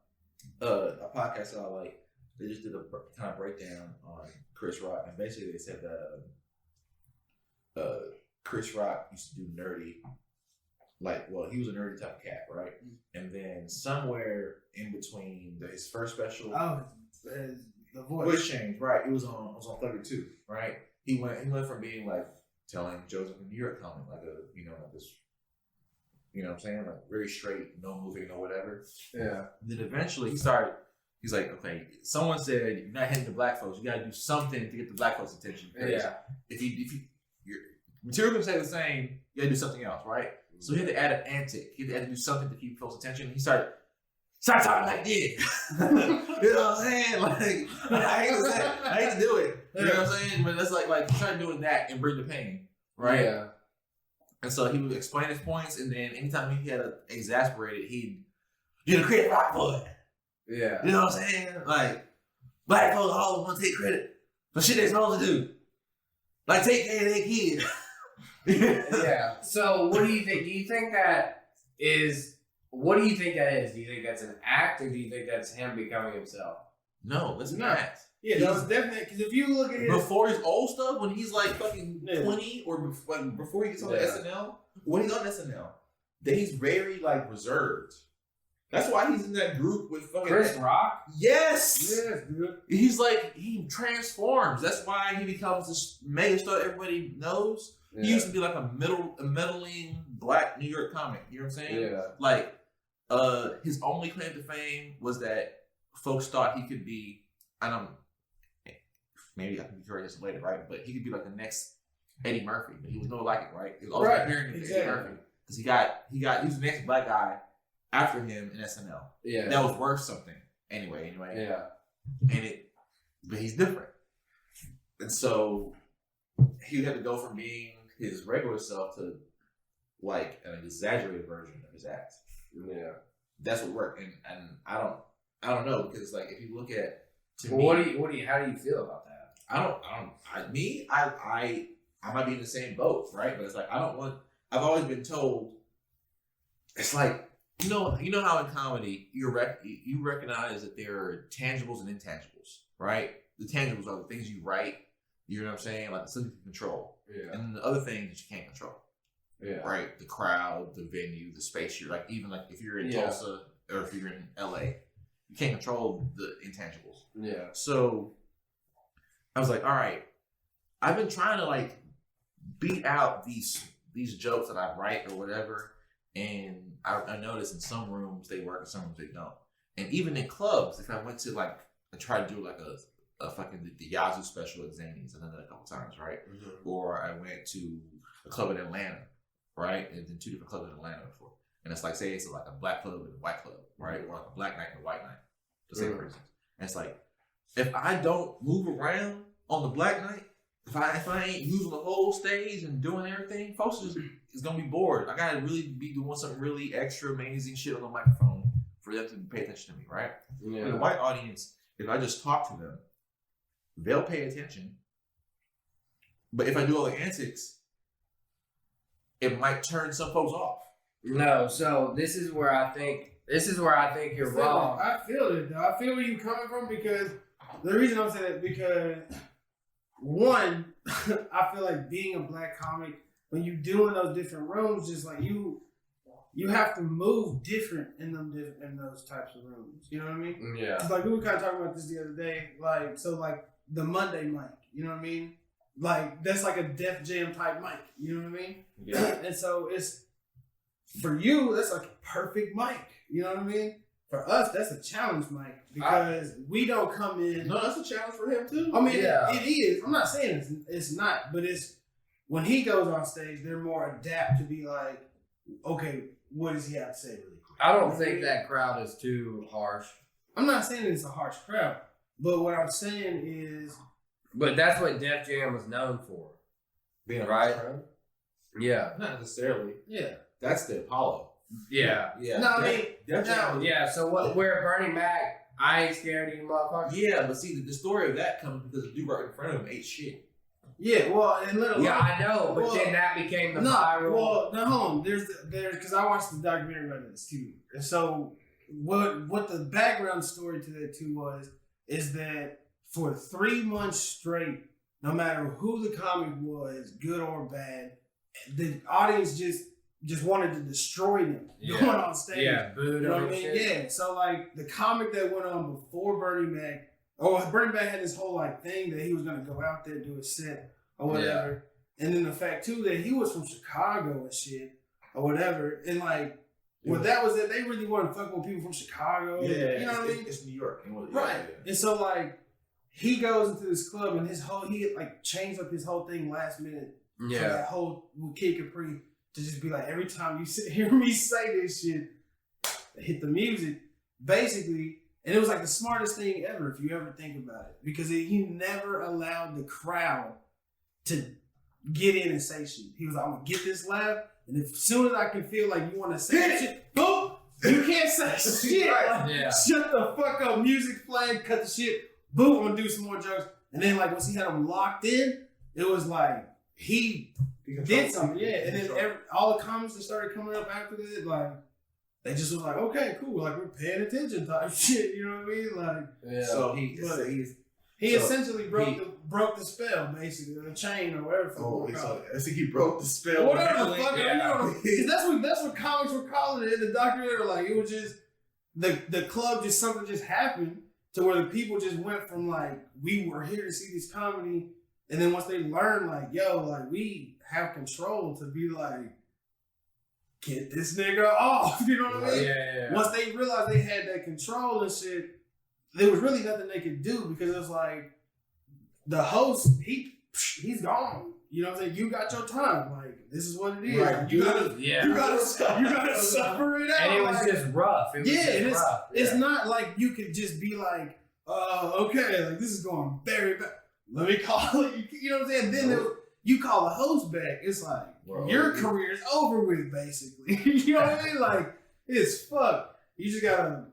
A podcast that I like. They just did a kind of breakdown on Chris Rock, and basically they said that Chris Rock used to do nerdy. He was a nerdy type of cat, right? And then somewhere in between his first special, the voice change, right? It was on Thugger 2, right? He went from being like telling Joseph in New York comic, like this, you know what I'm saying, like very straight, no moving, no whatever. Yeah. And then eventually he's like, okay, someone said you're not hitting the black folks, you gotta do something to get the black folks' attention. Yeah. If your material can stay the same, you gotta do something else, right? So he had to add an antic. He had to do something to keep folks' attention. He started talking like this. You know what I'm saying? Like, I hate to do it. You know what I'm saying? But that's like try doing that and bring the pain, right? Yeah. And so he would explain his points, and then anytime he had exasperated, you're the creative rock boy. Yeah. You know what I'm saying? Like, black folks always want to take credit for shit they're supposed to do. Like, take care of their kids. Yeah. So, what do you think? Do you think that is? What do you think that is? Do you think that's an act, or do you think that's him becoming himself? No, it's not. Yeah, that was definitely because if you look at it before his old stuff, when he's like fucking 20, or before he gets on SNL, when he's on SNL, then he's very like reserved. That's why he's in that group with fucking Chris Rock. Yes, dude. He's like he transforms. That's why he becomes this mega star everybody knows. He used to be like a meddling black New York comic. You know what I'm saying? Yeah. Like, his only claim to fame was that folks thought he could be. Maybe I can be curious later, right? But he could be like the next Eddie Murphy, but he was no like it, right? He was always comparing him to Eddie Murphy because he was the next black guy after him in SNL. Yeah, that was worth something anyway. Yeah, but he's different, and so he had to go from being his regular self to like an exaggerated version of his act. Yeah, that's what worked, and I don't know because like if you look at how do you feel about that? I might be in the same boat, right? But it's like I've always been told it's like you know how in comedy you recognize that there are tangibles and intangibles, right? The tangibles are the things you write, you know what I'm saying, like the things you can control, and then the other things that you can't control, right? The crowd, the venue, the space. You're like even like if you're in Tulsa or if you're in LA, you can't control the intangibles. Yeah. So I was like, all right, I've been trying to like beat out these jokes that I write or whatever, and I noticed in some rooms they work and some rooms they don't. And even in clubs, if I went to like I tried to do like a fucking the Yazoo special at Zany's, I've done that a couple times, right? Mm-hmm. Or I went to a club in Atlanta, right? And then 2 different clubs in Atlanta before. And it's like say it's like a black club and a white club, right? Or like a black night and a white night. The same reasons. And it's like if I don't move around on the black night, if I ain't using the whole stage and doing everything, folks is gonna be bored. I gotta really be doing some really extra amazing shit on the microphone for them to pay attention to me, right? Yeah. In the white audience, if I just talk to them, they'll pay attention. But if I do all the antics, it might turn some folks off. No, so this is where I think you're wrong. I feel it though. I feel where you're coming from because the reason I'm saying that because one, I feel like being a black comic, when you doing those different rooms, just like you have to move different in those types of rooms. You know what I mean? Yeah. It's like we were kind of talking about this the other day. Like like the Monday mic. You know what I mean? Like that's like a Def Jam type mic. You know what I mean? Yeah. And so it's for you. That's like a perfect mic. You know what I mean? For us, that's a challenge, Mike, because we don't come in. No, that's a challenge for him too. I mean, it is. I'm not saying it's not, but it's when he goes on stage, they're more adapt to be like, okay, what does he have to say really quick? I don't think that crowd is too harsh. I'm not saying it's a harsh crowd, but what I'm saying is. But that's what Def Jam was known for, being a harsh crowd. Yeah, not necessarily. Yeah, that's the Apollo. Yeah. No, I mean, yeah. So where Bernie Mac, I ain't scared of you, motherfucker. Yeah, but see, the story of that comes because the dude right in front of him ate shit. Yeah, well, and I know, but then that became the viral. Well, no, hold on. There's because I watched the documentary about this too, and so what the background story to that too is that for 3 months straight, no matter who the comic was, good or bad, the audience just wanted to destroy them going on stage. Yeah, booed you know what I mean? Yeah. So like the comic that went on before Bernie Mac, Bernie Mac had this whole like thing that he was gonna go out there do a set or whatever. Yeah. And then the fact too that he was from Chicago and shit or whatever. And like that was it. They really weren't fucking with people from Chicago. Yeah, you know what I mean? It's New York. Right. Yeah. And so like he goes into this club and he like changed up his whole thing last minute. Yeah. For that whole Kid Capri. To just be like, every time you hear me say this shit, hit the music, basically. And it was like the smartest thing ever, if you ever think about it. Because he never allowed the crowd to get in and say shit. He was like, I'm going to get this laugh, and as soon as I can feel like you want to say shit, boom, you can't say shit. Like, shut the fuck up. Music playing, cut the shit. Boom, I'm gonna do some more jokes. And then like once he had them locked in, it was like he did something. Yeah, and then all the comments that started coming up after that, like they just was like, okay, cool, like we're paying attention type shit. You know what I mean? Like, so he essentially broke the spell, basically, or the chain, or whatever. Oh, I think he broke the spell. Whatever the fuck, that's what comics were calling it in the documentary. Like it was just the club, just something just happened to where the people just went from like we were here to see this comedy, and then once they learned like yo, like we have control to be like get this nigga off. You know what I mean? Yeah. Once they realized they had that control and shit. There was really nothing they could do because it was like the host, he's gone. You know what I'm saying? You got your time. Like this is what it is. Right. You gotta suffer it out. And it was just rough. It's not like you could just be like, okay, like this is going very bad. Let me call it. You know what I'm saying? Then you call the host back. It's like your career is over with, basically. You know what I mean? Like it's fucked. You just gotta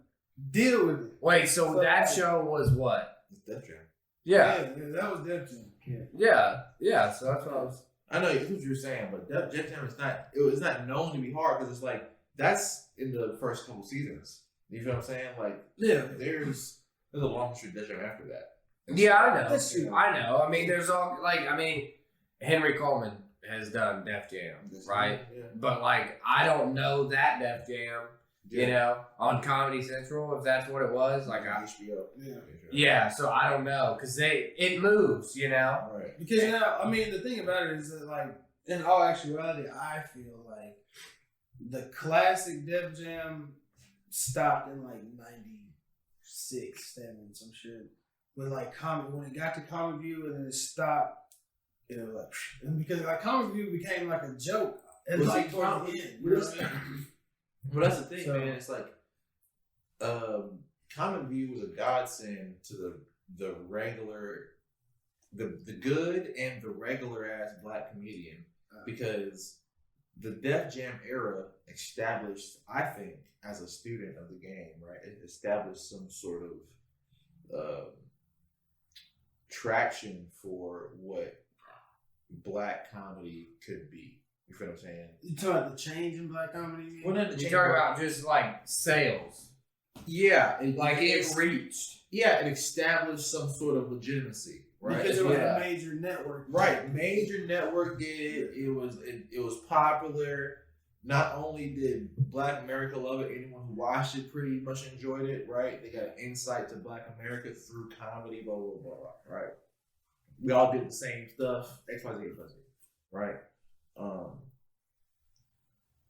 deal with it. Wait, so that show was what? Def Jam. Yeah, that was Def Jam. Yeah. So that's what I was. I know what you're saying, but Def Jam is not. It's not known to be hard because it's like that's in the first couple seasons. You feel what I'm saying? Like, there's a long street Def Jam after that. Yeah, I know. That's true. I know. I mean, there's all Henry Coleman has done Def Jam, right? Yeah. But like, I don't know that Def Jam. You know, on Comedy Central, if that's what it was, like HBO. Yeah. So I don't know because it moves, you know. Right. Because now, I mean, the thing about it is that, like, in all actuality, I feel like the classic Def Jam stopped in like '96, '97, some shit. But like when it got to Comic View and then it stopped, you know, like, and because like Comic View became like a joke and like towards the end. You know what I mean? Well, that's the thing, man. It's like, Comic View was a godsend to the regular, the good and the regular ass black comedian because the Def Jam era established, I think, as a student of the game, right? It established some sort of traction for what black comedy could be. You feel what I'm saying? You talking about the change in black comedy? Well, not the You change, talk about just like sales. Yeah, It reached. Yeah, it established some sort of legitimacy, right? Because it was a major network. Right, major network did it. It was popular. Not only did Black America love it, anyone who watched it pretty much enjoyed it, right? They got insight to Black America through comedy, blah, blah, blah, blah, right? We all did the same stuff, XYZ, right?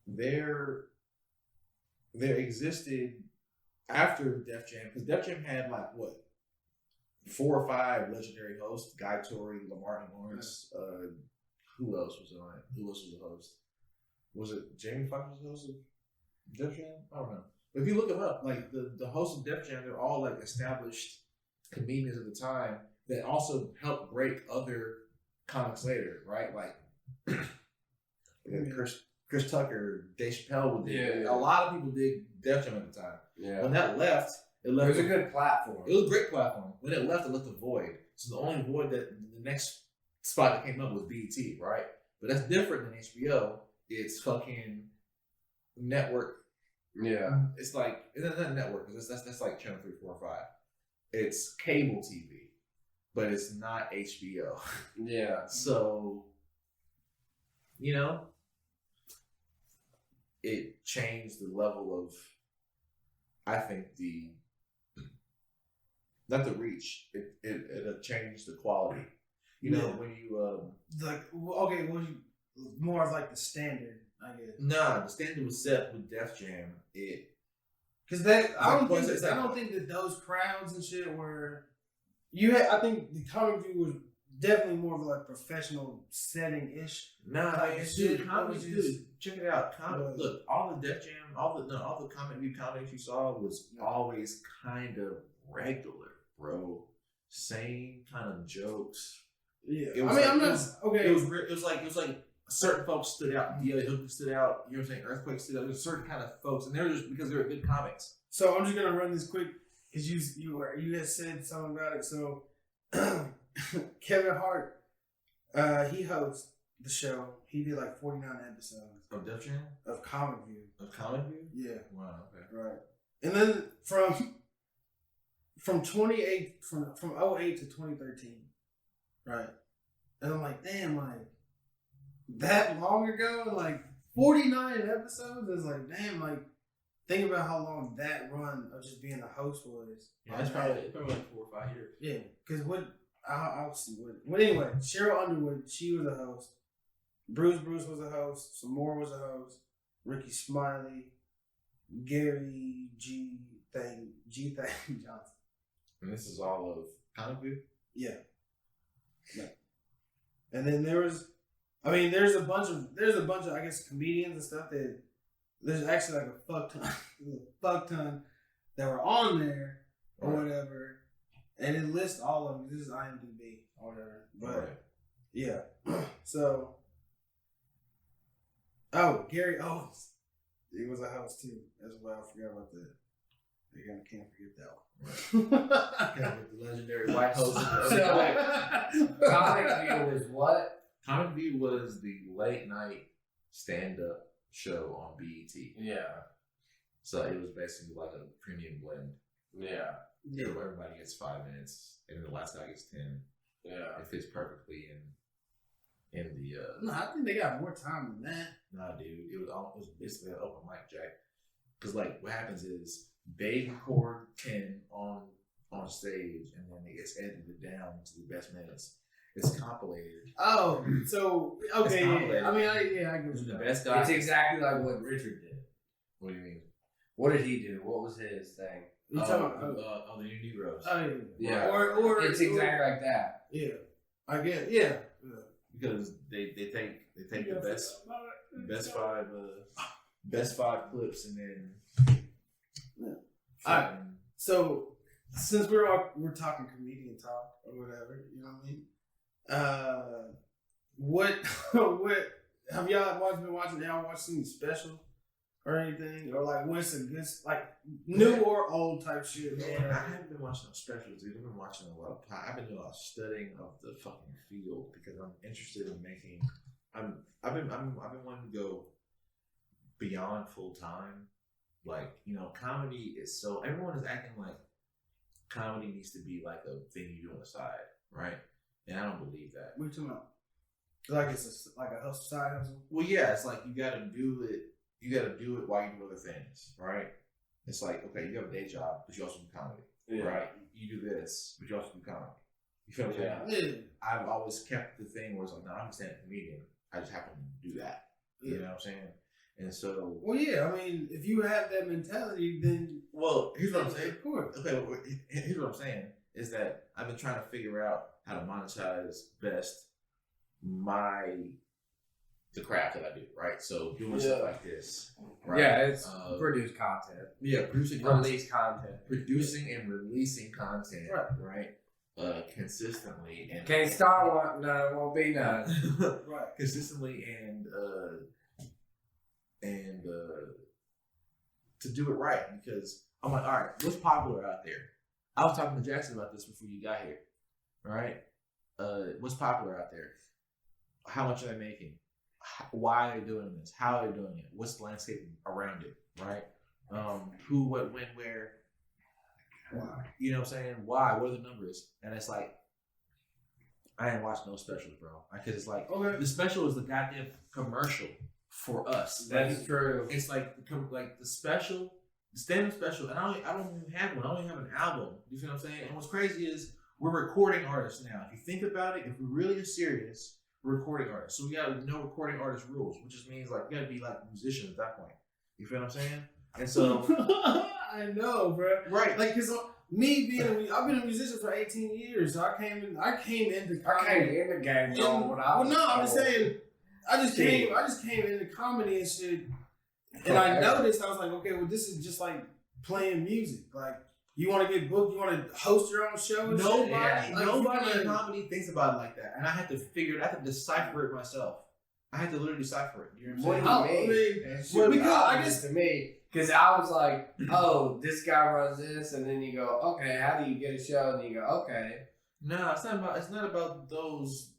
There existed after Def Jam, because Def Jam had like what 4 or 5 legendary hosts: Guy Torrey, Lamar Lawrence. Who else was on it? Who else was the host? Was it Jamie Foxx was the host of Def Jam? I don't know. But if you look them up, like the hosts of Def Jam, they're all like established comedians at the time that also helped break other comics later, right? Like Chris Tucker, Dave Chappelle did. Yeah. A lot of people did Def Jam at the time. Yeah. When that left, It was a good platform. It was a great platform. When it left a void. So the only void that the next spot that came up was BET, right? But that's different than HBO. It's fucking network. Yeah. It's like it's not network because that's like channel 3, 4, 5. It's cable TV, but it's not HBO. Yeah. So, you know, it changed the level of, I think, not the reach. It changed the quality. You know, when you more of like the standard, I guess. Nah, the standard was set with Def Jam. Because I don't think that those crowds and shit were. I think the Comic View was definitely more of like professional setting ish. Nah, shit. Dude, check it out. Look, all the Def Jam, all the Comic View comedies you saw was always kind of regular, bro. Same kind of jokes. Yeah, It was I'm not okay. It was like certain folks stood out. D.L. Hooker stood out. You know what I'm saying? Earthquake stood out. There's certain kind of folks, and they're just because they're good comics. So I'm just gonna run this quick because you had said something about it. So Kevin Hart, he hosts the show. He did like 49 episodes Of Def Jam? of Comic View. Of Comic View? Yeah. Wow, okay. Right. And then from 28 from 08 to 2013. Right. And I'm like, damn, like that long ago, like 49 episodes is like, damn, like think about how long that run of just being a host was. Yeah, it's probably like 4 or 5 years. Yeah, because I'll see what. Well, anyway, Cheryl Underwood, she was a host. Bruce was a host. Samora was a host. Ricky Smiley, Gary G. Johnson. And this is all of Comic View? Yeah. And then there's a bunch of I guess comedians and stuff that there's actually like a fuck ton that were on there or whatever, and it lists all of them. This is IMDb or whatever, but yeah. So, Gary Owens, he was a host too as well. I forgot about that. I can't forget that one. Can't forget the legendary white host. Comic View was what? Comic View was the late night stand-up show on BET. Yeah. So it was basically like a premium blend. Yeah. So everybody gets 5 minutes, and then the last guy gets 10. Yeah. It fits perfectly in the. No, I think they got more time than that. Nah, dude, it was basically an open mic, Jack. Because like what happens is they record 10 on stage, and then it gets edited down to the best minutes. It's compilated. Oh, so okay. It's I mean, I get the you. best guy. It's exactly like what Richard did. What do you mean? What did he do? What was his thing? You talking about? The new Negroes. Oh Yeah. Or It's exactly like that. Yeah, I get. Yeah. Because they take the best five clips and then. Yeah. All right. So since we're talking comedian talk or whatever, you know what I mean? What have y'all been watching? Y'all watched any special or anything, or like what's a good like new or old type shit? Man, I haven't been watching no specials, dude. I've been watching a lot of. I've been doing a lot of studying of the fucking field because I'm interested in making. I've been wanting to go beyond full time. Like, you know, comedy is so everyone is acting like comedy needs to be like a thing you do on the side, right? And I don't believe that. What you talking about? Like it's like a hustle side hustle? Well, yeah, it's like you got to do it. You got to do it while you do other things, right? It's like, okay, you have a day job, but you also do comedy, right? You do this, but you also do comedy. You feel what I'm saying? Yeah. I've always kept the thing where it's like, no, I'm a stand-up comedian. I just happen to do that. You know what I'm saying? And so, well, yeah. I mean, if you have that mentality, then here's what I'm saying. Of course. Okay, well, here's what I'm saying is that I've been trying to figure out how to monetize best the craft that I do, right? So doing stuff like this, right? Yeah, it's produce content. Yeah, producing release content. Producing and releasing content, right? Consistently and can't start one. No, it won't be none. Right, consistently and to do it right, because I'm like, all right, what's popular out there? I was talking to Jackson about this before you got here, all right? What's popular out there? How much are they making? Why are they doing this? How are they doing it? What's the landscape around it, right? Who, what, when, where? Why? You know what I'm saying? Why? What are the numbers? And it's like, I ain't watched no specials, bro. Because it's like, the special is the goddamn commercial for us. That's true. It's like the special, the stand-up special, and I don't even have one. I don't even have an album. You feel what I'm saying? And what's crazy is we're recording artists now. If you think about it, if we really are serious, we're recording artists. So we gotta know recording artist rules, which just means like we gotta be like musicians at that point. You feel what I'm saying? And so I know, bro. Right. Like, cause me I've been a musician for 18 years. So I came in the game. I'm saying I just came into comedy and shit. And I noticed, I was like, okay, well, this is just like playing music. Like, you want to get booked, you want to host your own show? Nobody in comedy thinks about it like that. And I had to decipher it myself. I had to literally decipher it. You know What what I'm do you mean? Well, because I I guess to me, because I was like, oh, this guy runs this, and then you go, okay, how do you get a show? And you go, okay. No, it's not about those.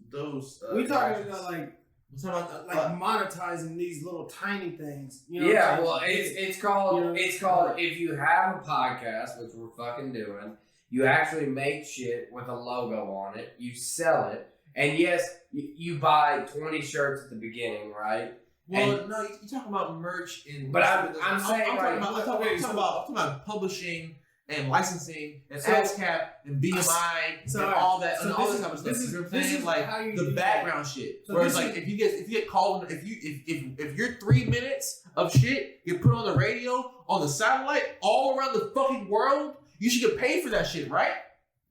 we talking about like It's not about monetizing these little tiny things. You know Yeah, what well, I'm saying? it's called You know, it's called if you have a podcast, which we're fucking doing, you actually make shit with a logo on it, you sell it, and yes, you buy 20 shirts at the beginning, right? Well, And, no, you talking about merch and. But I'm saying I'm like talking about publishing and licensing and So- ASCAP and BMI so, and all that so and all this this type of is- stuff. this is- You know what this I'm saying? is Like how you the do background shit. So Whereas this like is- if you get called if your 3 minutes of shit get put on the radio on the satellite all around the fucking world, you should get paid for that shit, right?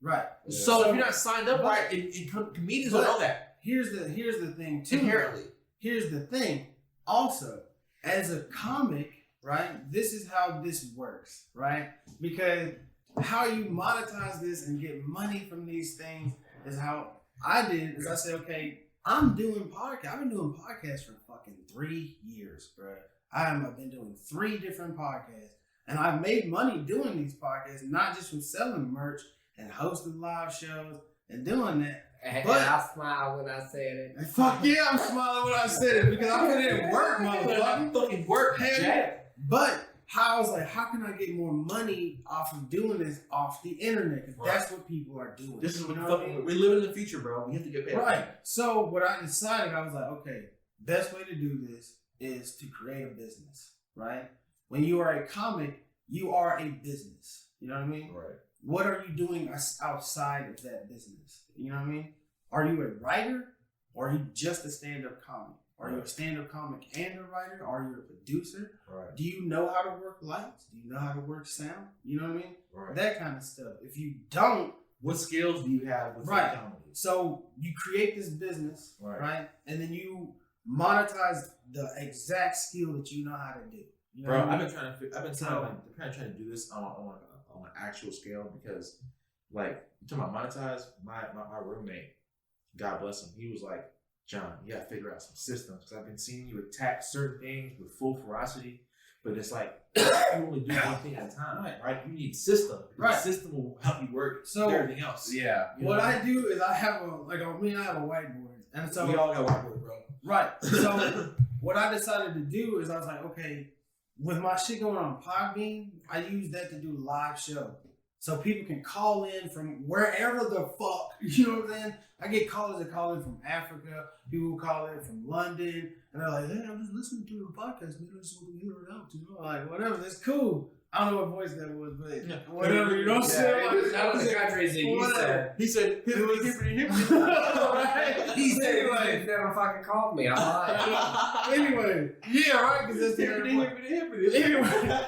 Right. Yeah. So if you're not signed up But- right, and comedians don't know that Here's the thing too. inherently. Here's the thing. Also, as a comic, right? This is how this works, right? Because how you monetize this and get money from these things is how I did. Is I said, okay, I'm doing podcast. I've been doing podcasts for fucking 3 years, bro. I've been doing 3 different podcasts, and I've made money doing these podcasts, not just from selling merch and hosting live shows and doing that. and But- I smile when I said it. And fuck yeah, I'm smiling when I said it because I put in work, motherfucker. Fucking work, Hell Jack. yeah. But how I was like, how can I get more money off of doing this off the internet? Because that's what people are doing. This is what You know fucking I mean? we live in the future, bro. We have to get paid. Right. So what I decided, I was like, okay, best way to do this is to create a business, right? When you are a comic, you are a business. You know what I mean? Right. What are you doing outside of that business? You know what I mean? Are you a writer or are you just a stand-up comic? Are you a stand-up comic and a writer? Are you a producer? Right. Do you know how to work lights? Do you know how to work sound? You know what I mean? Right. That kind of stuff. If you don't, What skills do you have with Right. comedy? so you create this business, Right. right? And then you monetize the exact skill that you know how to do. You know Bro, what I I've mean? been trying to do this on an actual scale because, like, you talking about monetize. My roommate, God bless him, he was like, John, you gotta figure out some systems because I've been seeing you attack certain things with full ferocity, but it's like you only do one thing at a time, right? You need system. Right. The system will help you work So- everything else. Yeah. You What know? I do is I have I have a whiteboard, and so we all got whiteboard, bro. right. So what I decided to do is I was like, okay, with my shit going on Podbean, I use that to do live show. So people can call in from wherever the fuck, you know what I'm saying? I get callers that call in from Africa, people who call in from London, and they're like, hey, I'm just listening to the podcast, man. I just want to hear it out, you know? Like, whatever, that's cool. I don't know what voice that was, but Yeah. whatever, you know what I'm saying? Yeah, that was the countries that you Whatever. said. He said, Right? He said Anyway. he never fucking called me. I'm lying. Anyway, yeah, right, because that's the Anyway,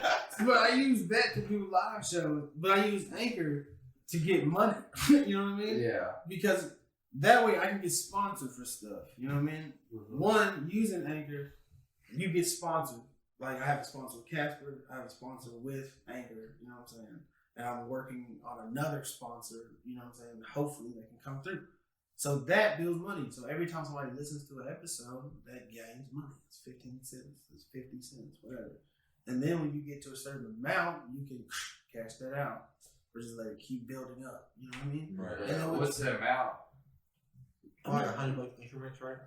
but I use that to do live shows, but I use Anchor to get money. You know what I mean? Yeah. Because that way I can get sponsored for stuff. You know what I mean? One, using Anchor, you get sponsored. Like I have a sponsor with Casper, I have a sponsor with Anchor, you know what I'm saying? And I'm working on another sponsor, you know what I'm saying? Hopefully they can come through. So that builds money. So every time somebody listens to an episode, that gains money. It's 15 cents, it's 50 cents, whatever. And then when you get to a certain amount, you can cash that out. Or just let it keep building up. You know what I mean? Right. And then What's the amount? Like $100 increments, right?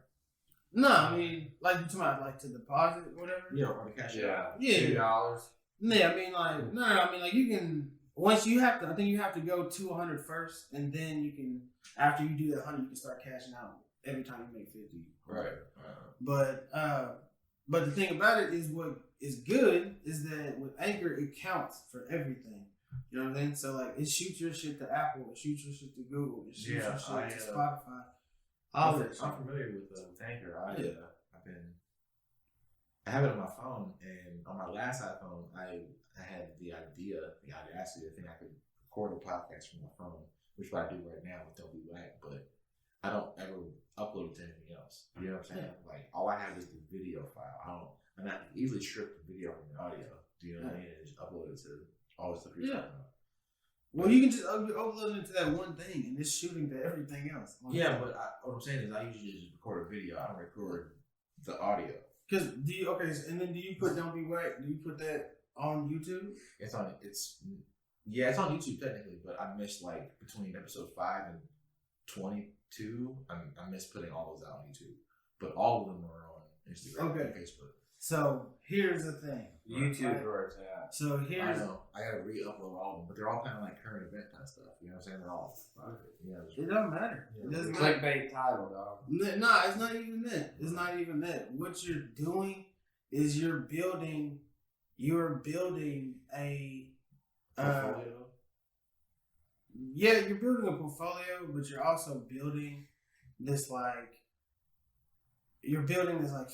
No, I mean, like you talking about like to deposit or whatever? Yeah, or the cash out. Yeah. Yeah. $2. Yeah, I mean like no, I mean like you can once you have to I think you have to go to 100 first and then you can after you do that 100 you can start cashing out every time you make 50. Right. But the thing about it is what is good is that with Anchor it counts for everything. You know what I'm saying? So like it shoots your shit to Apple, it shoots your shit to Google, it shoots your shit to Spotify. All that shit. I'm familiar with Anchor. Yeah. I have it on my phone, and on my last iPhone, I had the audacity to think I could record a podcast from my phone, which what I do right now with Don't Be Whack, but I don't ever upload it to anything else. You know what I'm saying? Like all I have is the video file. I'm not easily strip the video from the audio. Do you know what I mean? And just upload it to all the stuff you're talking about. Well, you can just upload it to that one thing, and it's shooting to everything else. Yeah, but what I'm saying is I usually just record a video. I don't record the audio. Because do you and then do you put Don't Be Whack? Do you put that on YouTube? It's on YouTube technically, but I missed like between episode 5 and 22. I missed putting all those out on YouTube, but all of them are on Instagram and Facebook. So here's the thing. YouTube where it's at. So here's. I know. I gotta re-upload all of them, but they're all kind of like current event kind of stuff. You know what I'm saying? They're all. It doesn't matter. Yeah. It doesn't matter. Clickbait title, dog. No, it's not even that. It's not even that. What you're doing is you're building a Portfolio. Yeah, you're building a portfolio, but you're also building this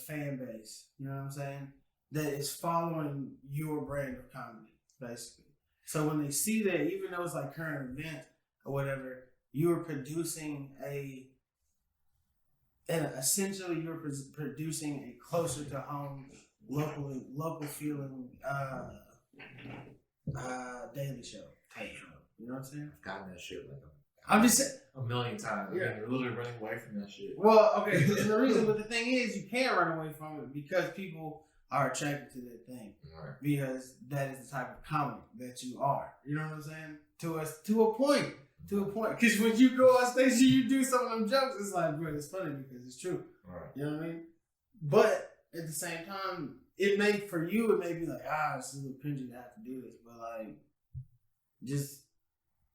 fan base. You know what I'm saying? That is following your brand of comedy, basically. So when they see that, even though it's like current event or whatever, you're producing essentially you're producing a closer to home, local feeling daily show type show. You know what I'm saying? I've gotten that shit like I'm just saying a million times. Yeah. You're literally running away from that shit. Well, okay, and the reason, but the thing is, you can't run away from it because people are attracted to that thing. Right. Because that is the type of comedy that you are. You know what I'm saying? To a point. Because when you go on stage and you do some of them jokes, it's like, bro, it's funny because it's true. Right. You know what I mean? But at the same time, it may be like, it's a little cringy to have to do this, but like, just.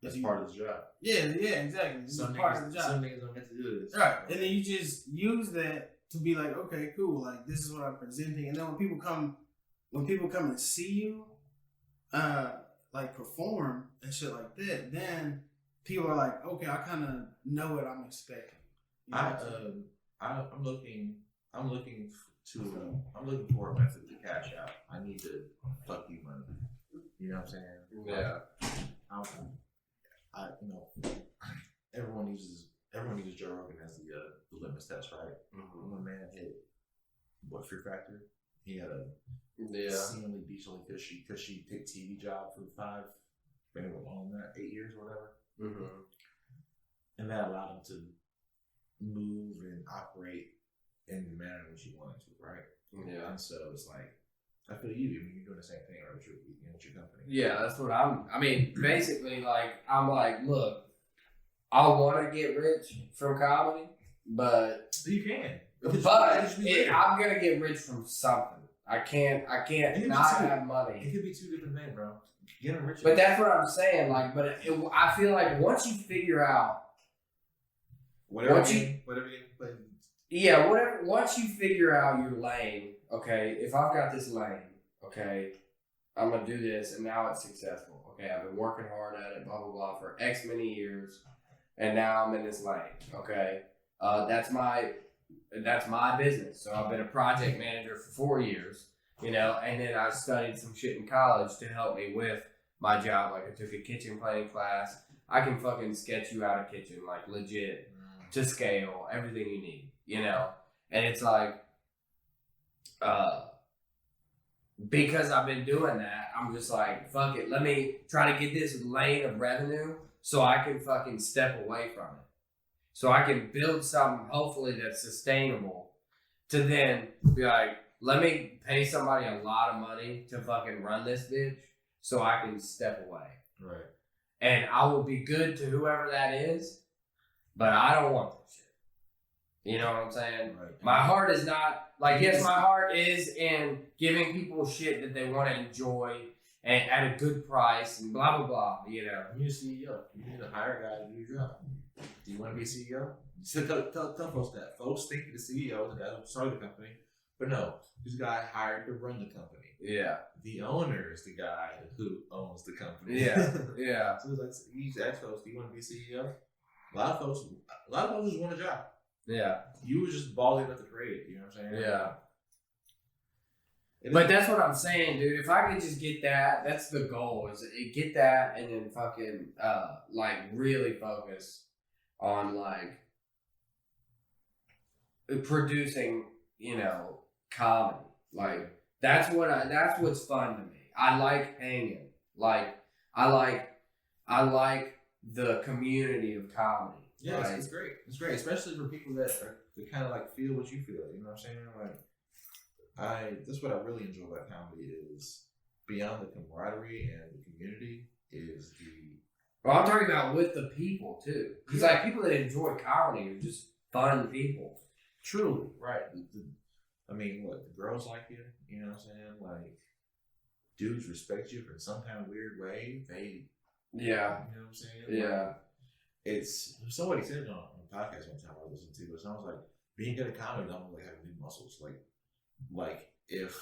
That's part of the job. Yeah, exactly. It's part of the job. Some niggas don't get to do this. Right. And then you just use that to be like, okay, cool, like this is what I'm presenting. And then when people come and see you like perform and shit like that, then people are like, okay, I kinda know what I'm expecting. You know I'm looking for a method to cash out. I need to fuck you money. You know what I'm saying? Yeah. Everyone uses Joe Rogan as the litmus test, right? Mm-hmm. When man hit Fear Factor, he had a seemingly decently cushy pick TV job for 8 years or whatever. Mm-hmm. And that allowed him to move and operate in the manner in which he wanted to, right? Yeah. And so it's like, I feel you. I mean, you're doing the same thing, right, with your company. Yeah, that's what basically, like, I'm like, look, I want to get rich from comedy, but you can. I'm gonna get rich from something. I can't not have money. It could be two different things, bro. Getting rich. But that's what I'm saying. Like, I feel like once you figure out whatever once you figure out your lane. Okay, if I've got this lane, okay, I'm gonna do this, and now it's successful. Okay, I've been working hard at it, blah blah blah, for X many years, and now I'm in this lane. Okay, that's my business. So I've been a project manager for 4 years, you know, and then I studied some shit in college to help me with my job. Like I took a kitchen planning class. I can fucking sketch you out a kitchen, like legit, to scale, everything you need, you know, and it's like. Because I've been doing that, I'm just like, fuck it, let me try to get this lane of revenue so I can fucking step away from it. So I can build something, hopefully, that's sustainable, to then be like, let me pay somebody a lot of money to fucking run this bitch so I can step away. Right. And I will be good to whoever that is, but I don't want that shit. You know what I'm saying? Right. My heart is not, like, yes, my heart is in giving people shit that they want to enjoy and at a good price and blah, blah, blah, you know. You're a CEO. You need to hire a guy to do your job. Do you want to be a CEO? So tell folks that. Folks think the CEO is the guy who started the company, but no, he's the guy hired to run the company. Yeah. The owner is the guy who owns the company. Yeah. Yeah. So it's like, you just ask folks, do you want to be a CEO? A lot of folks just want a job. Yeah. You were just ballsy enough to create it, you know what I'm saying? Yeah. But that's what I'm saying, dude. If I could just get that, that's the goal, is get that and then fucking, like, really focus on, like, producing, you know, comedy. Like, that's what's fun to me. I like hanging. Like, I like the community of comedy. Yeah, right? It's great. It's great, especially for people that kind of like feel what you feel. You know what I'm saying? Like, that's what I really enjoy about comedy is beyond the camaraderie and the community is the. Well, I'm talking about with the people too, because like people that enjoy comedy are just fun people. Truly, right? I mean, what the girls like you? You know what I'm saying? Like, dudes respect you in some kind of weird way. You know what I'm saying? Yeah. Like, it's somebody said it on a podcast one time I listened to, but someone was like, being good at comedy don't like having big muscles. Like if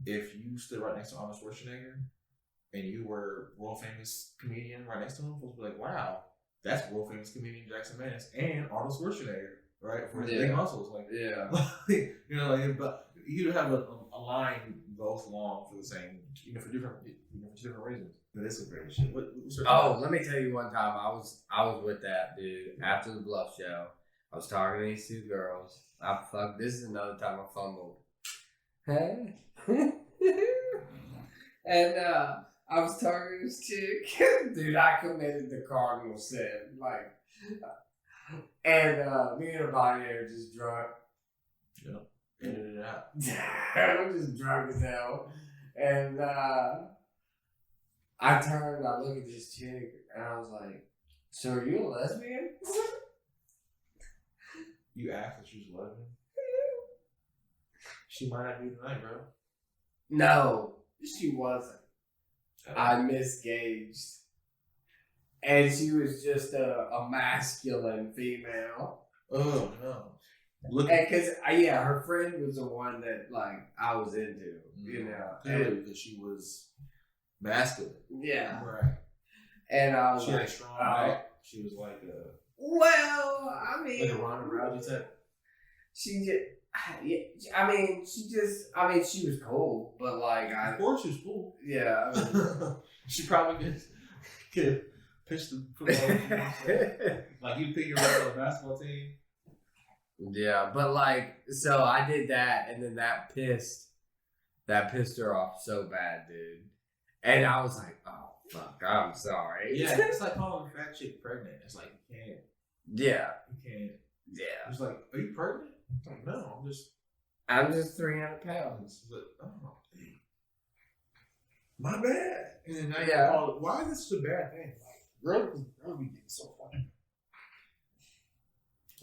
you stood right next to Arnold Schwarzenegger and you were world famous comedian right next to him, folks would be like, wow, that's world famous comedian Jackson Maness and Arnold Schwarzenegger, right? For his big muscles, like you know, like, but you have a line both long for the same, you know, for different reasons. This is great shit. Let me tell you one time I was with that dude after the Bluff show. I was talking to these two girls. This is another time I fumbled. And I was talking to this chick. Dude, I committed the cardinal sin. Like, and me and her body are just drunk. Yeah. Edit it out. We're just drunk as hell. And I turned, I looked at this chick, and I was like, so are you a lesbian? You asked if she was a lesbian? She might not be tonight, bro. No, she wasn't. I misgauged. And she was just a masculine female. Oh, no. Because, her friend was the one that, like, I was into, you know. Clearly, because she was masculine. Yeah. Right. And I was she had a strong back. She was like a... Well, I mean... Like a Ronda Rousey type? She was cool, but like of course she was cool. Yeah. I mean, she probably could pitch the football. Like you pick your on a basketball team. Yeah, but like, so I did that, and then that pissed her off so bad, dude. And I was like, oh fuck, I'm sorry. Yeah, it's like calling a fat chick pregnant. It's like you can't. Yeah. You can't. Yeah. It's like, are you pregnant? It's like, no, I'm just 300 pounds. Like, oh, my bad. And then now you call it, why is this such a bad thing? Like, girls be getting so fucking.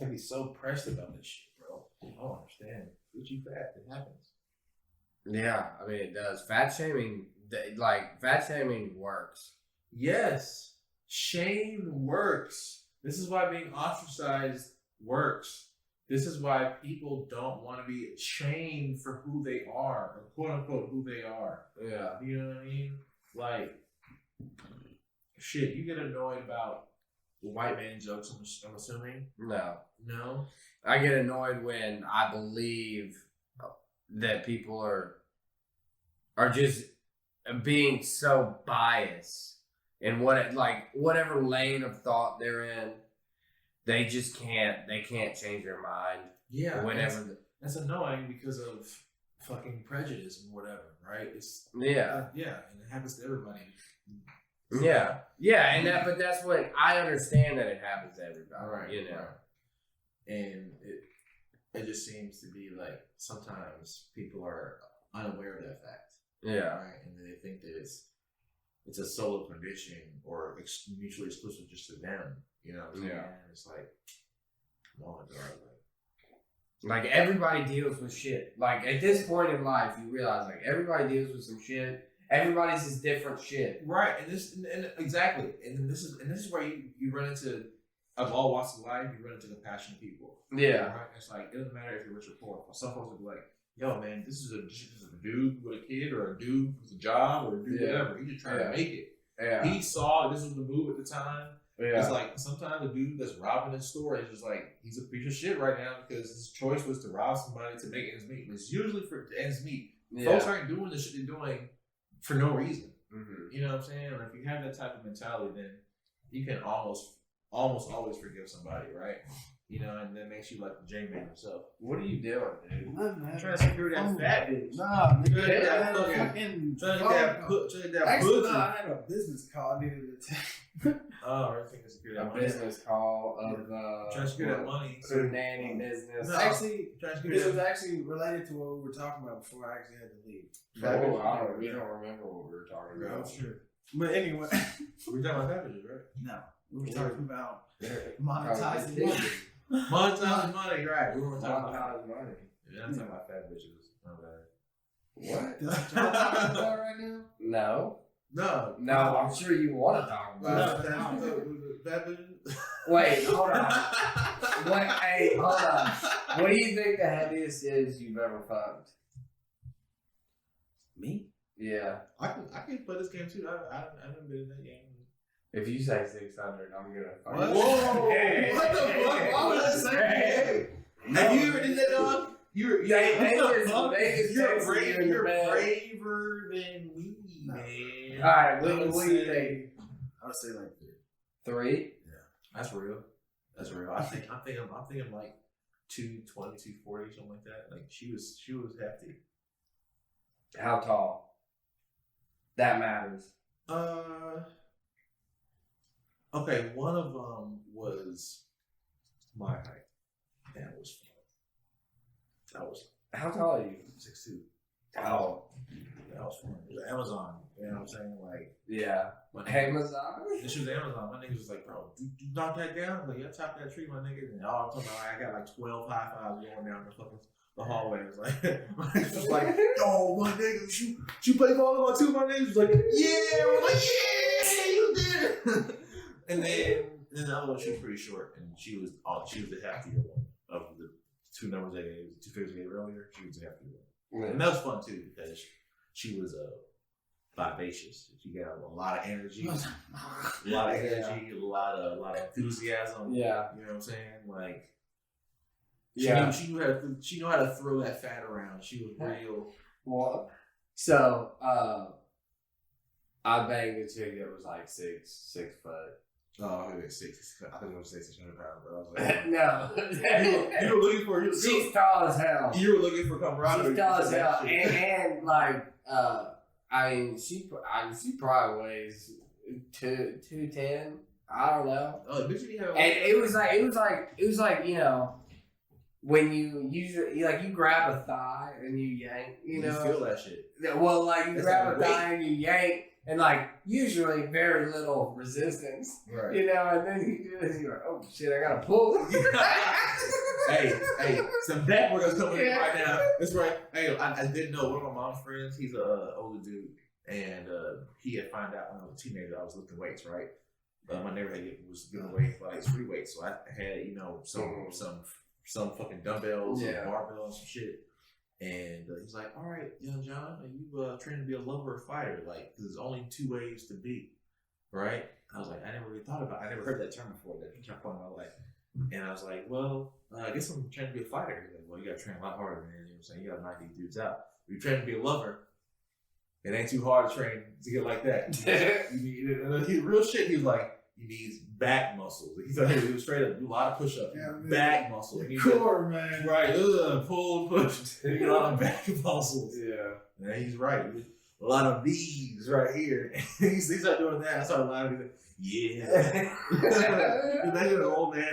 I'd be so pressed about this shit, bro. I don't understand. Get you fat. It happens. Yeah, I mean, it does. Fat shaming works. Yes. Shame works. This is why being ostracized works. This is why people don't want to be shamed for who they are, or quote unquote who they are. Yeah. You know what I mean? Like, shit, you get annoyed about white man jokes, I'm assuming? No. I get annoyed when I believe that people are just being so biased in whatever lane of thought they're in. They can't change their mind. Yeah. Whenever that's annoying because of fucking prejudice and whatever, right? It's and it happens to everybody. Yeah, but that's what I understand that it happens to everybody, right? You know, and it just seems to be like sometimes people are unaware of that fact. Yeah, right, and they think that it's a solo condition or mutually exclusive just to them. You know, it's like, come on, dog. Like everybody deals with shit. Like at this point in life, you realize like everybody deals with some shit. Everybody's just different shit. Right, and exactly, and this is where you run into, of all walks of life, you run into compassionate people. Yeah, right. It's like it doesn't matter if you're rich or poor. Some folks will be like, "Yo, man, this is a dude with a kid, or a dude with a job, or a dude whatever. He just trying to make it. Yeah, he saw this was the move at the time. Yeah. It's like sometimes the dude that's robbing his store is just like he's a piece of shit right now because his choice was to rob somebody to make ends meet. It's usually for ends meet. Yeah. Folks aren't doing the shit they're doing for no reason. Mm-hmm. You know what I'm saying? Or if you have that type of mentality, then you can almost always forgive somebody, right? You know, and then makes you like the J-Man himself. What are you doing, dude? Nothing, man. I'm trying to secure that fat bitch. Nah, nigga. Trying to get that Trying fucking, to trying to get that Actually, pussy. no, I had a business call I needed to take. Oh, everything is secure A that money. business call of Trying to secure that money. nanny business. No. Actually, Trying to secure this that was actually related to what we were talking about before I actually had to leave. Oh, we don't remember what we were talking Yeah, about. I'm sure. But anyway, we're talking about that bitch, right? no, we were talking about Monetizing monetizing money. Monetizing money, right? We were talking about. Monetizing money. Yeah, I'm talking about fat bitches. My bad. What? That's what y'all talking about right now? No. No. No, I'm sure you want to talk about it. Fat bitches. Wait, hold on. Hey, hold on. What do you think the heaviest is you've ever fucked? Me? Yeah. I can play this game too. I haven't been in that game. If you say 600, I'm gonna fuck What? you. Whoa! Hey. What the fuck? Why would I say that? Have you ever did that, dog? You're braver than me, man. Alright, what do you think? I would say like 3? Yeah, that's real. That's real. I'm thinking like 220, 240, something like that. Like she was hefty. How tall? That matters. Okay, one of them was my height. That was fun. That was How tall are you? 6'2". Oh. That was fun. It was Amazon. You know what I'm saying? Like, Yeah. my Amazon? This was Amazon. My niggas was like, bro, you knock that down? I was like, yeah, top that tree, my nigga. And all I'm talking about, I got like 12 high fives going down the hallway. It was like, it was like, yo, my nigga, you play volleyball too, my nigga? Was like, yeah. We're like, yeah, you did it. And then the other one, she was pretty short, and she was the heftier one of the two numbers I gave, 2 figures I gave earlier. She was the heftier one, and that was fun too because she was vivacious. She got a lot of energy, a lot of enthusiasm. Yeah, you know what I'm saying? Like, she knew how to throw that fat around. She was real. Well, so I banged a chick that was like 6 foot. Oh, I think it was 600 pounds, but I was like, No, you were looking for. She's tall as hell. You were looking for camaraderie. She's tall as hell, and like, I mean, she probably weighs 210. I don't know. Oh, bitch, you have. And it was like you know, when you usually you grab a thigh and you yank, you know, feel that shit. Well, like you That's grab a like thigh and you yank, and like usually very little resistance, Right. you know, and then you do this, you're like, oh shit, I gotta pull. hey, some back work is coming in right now. That's right. Hey, I didn't know one of my mom's friends. He's a older dude, and he had found out when I was a teenager I was lifting weights. Right, my neighborhood was giving away like free weights, so I had some fucking dumbbells, and barbell, and some shit. And he's like, "All right, young John, are you trained to be a lover or fighter? Like, there's only 2 ways to be, right?" I was like, I never really thought about it. I never heard that term before. That kept on my life. And I was like, well, I guess I'm trying to be a fighter. He's like, well, you got to train a lot harder, man. You know what I'm saying? You got to knock these dudes out. If you're trying to be a lover, it ain't too hard to train to get like that. Real shit. He was like, you need back muscles. He was straight up do a lot of push-ups. Yeah, back muscles. Core, man. Right. Pull, push. You need a lot of back muscles. Yeah. And he's right. A lot of these right here. He started doing that. I started laughing. He's like, yeah. That's an old man.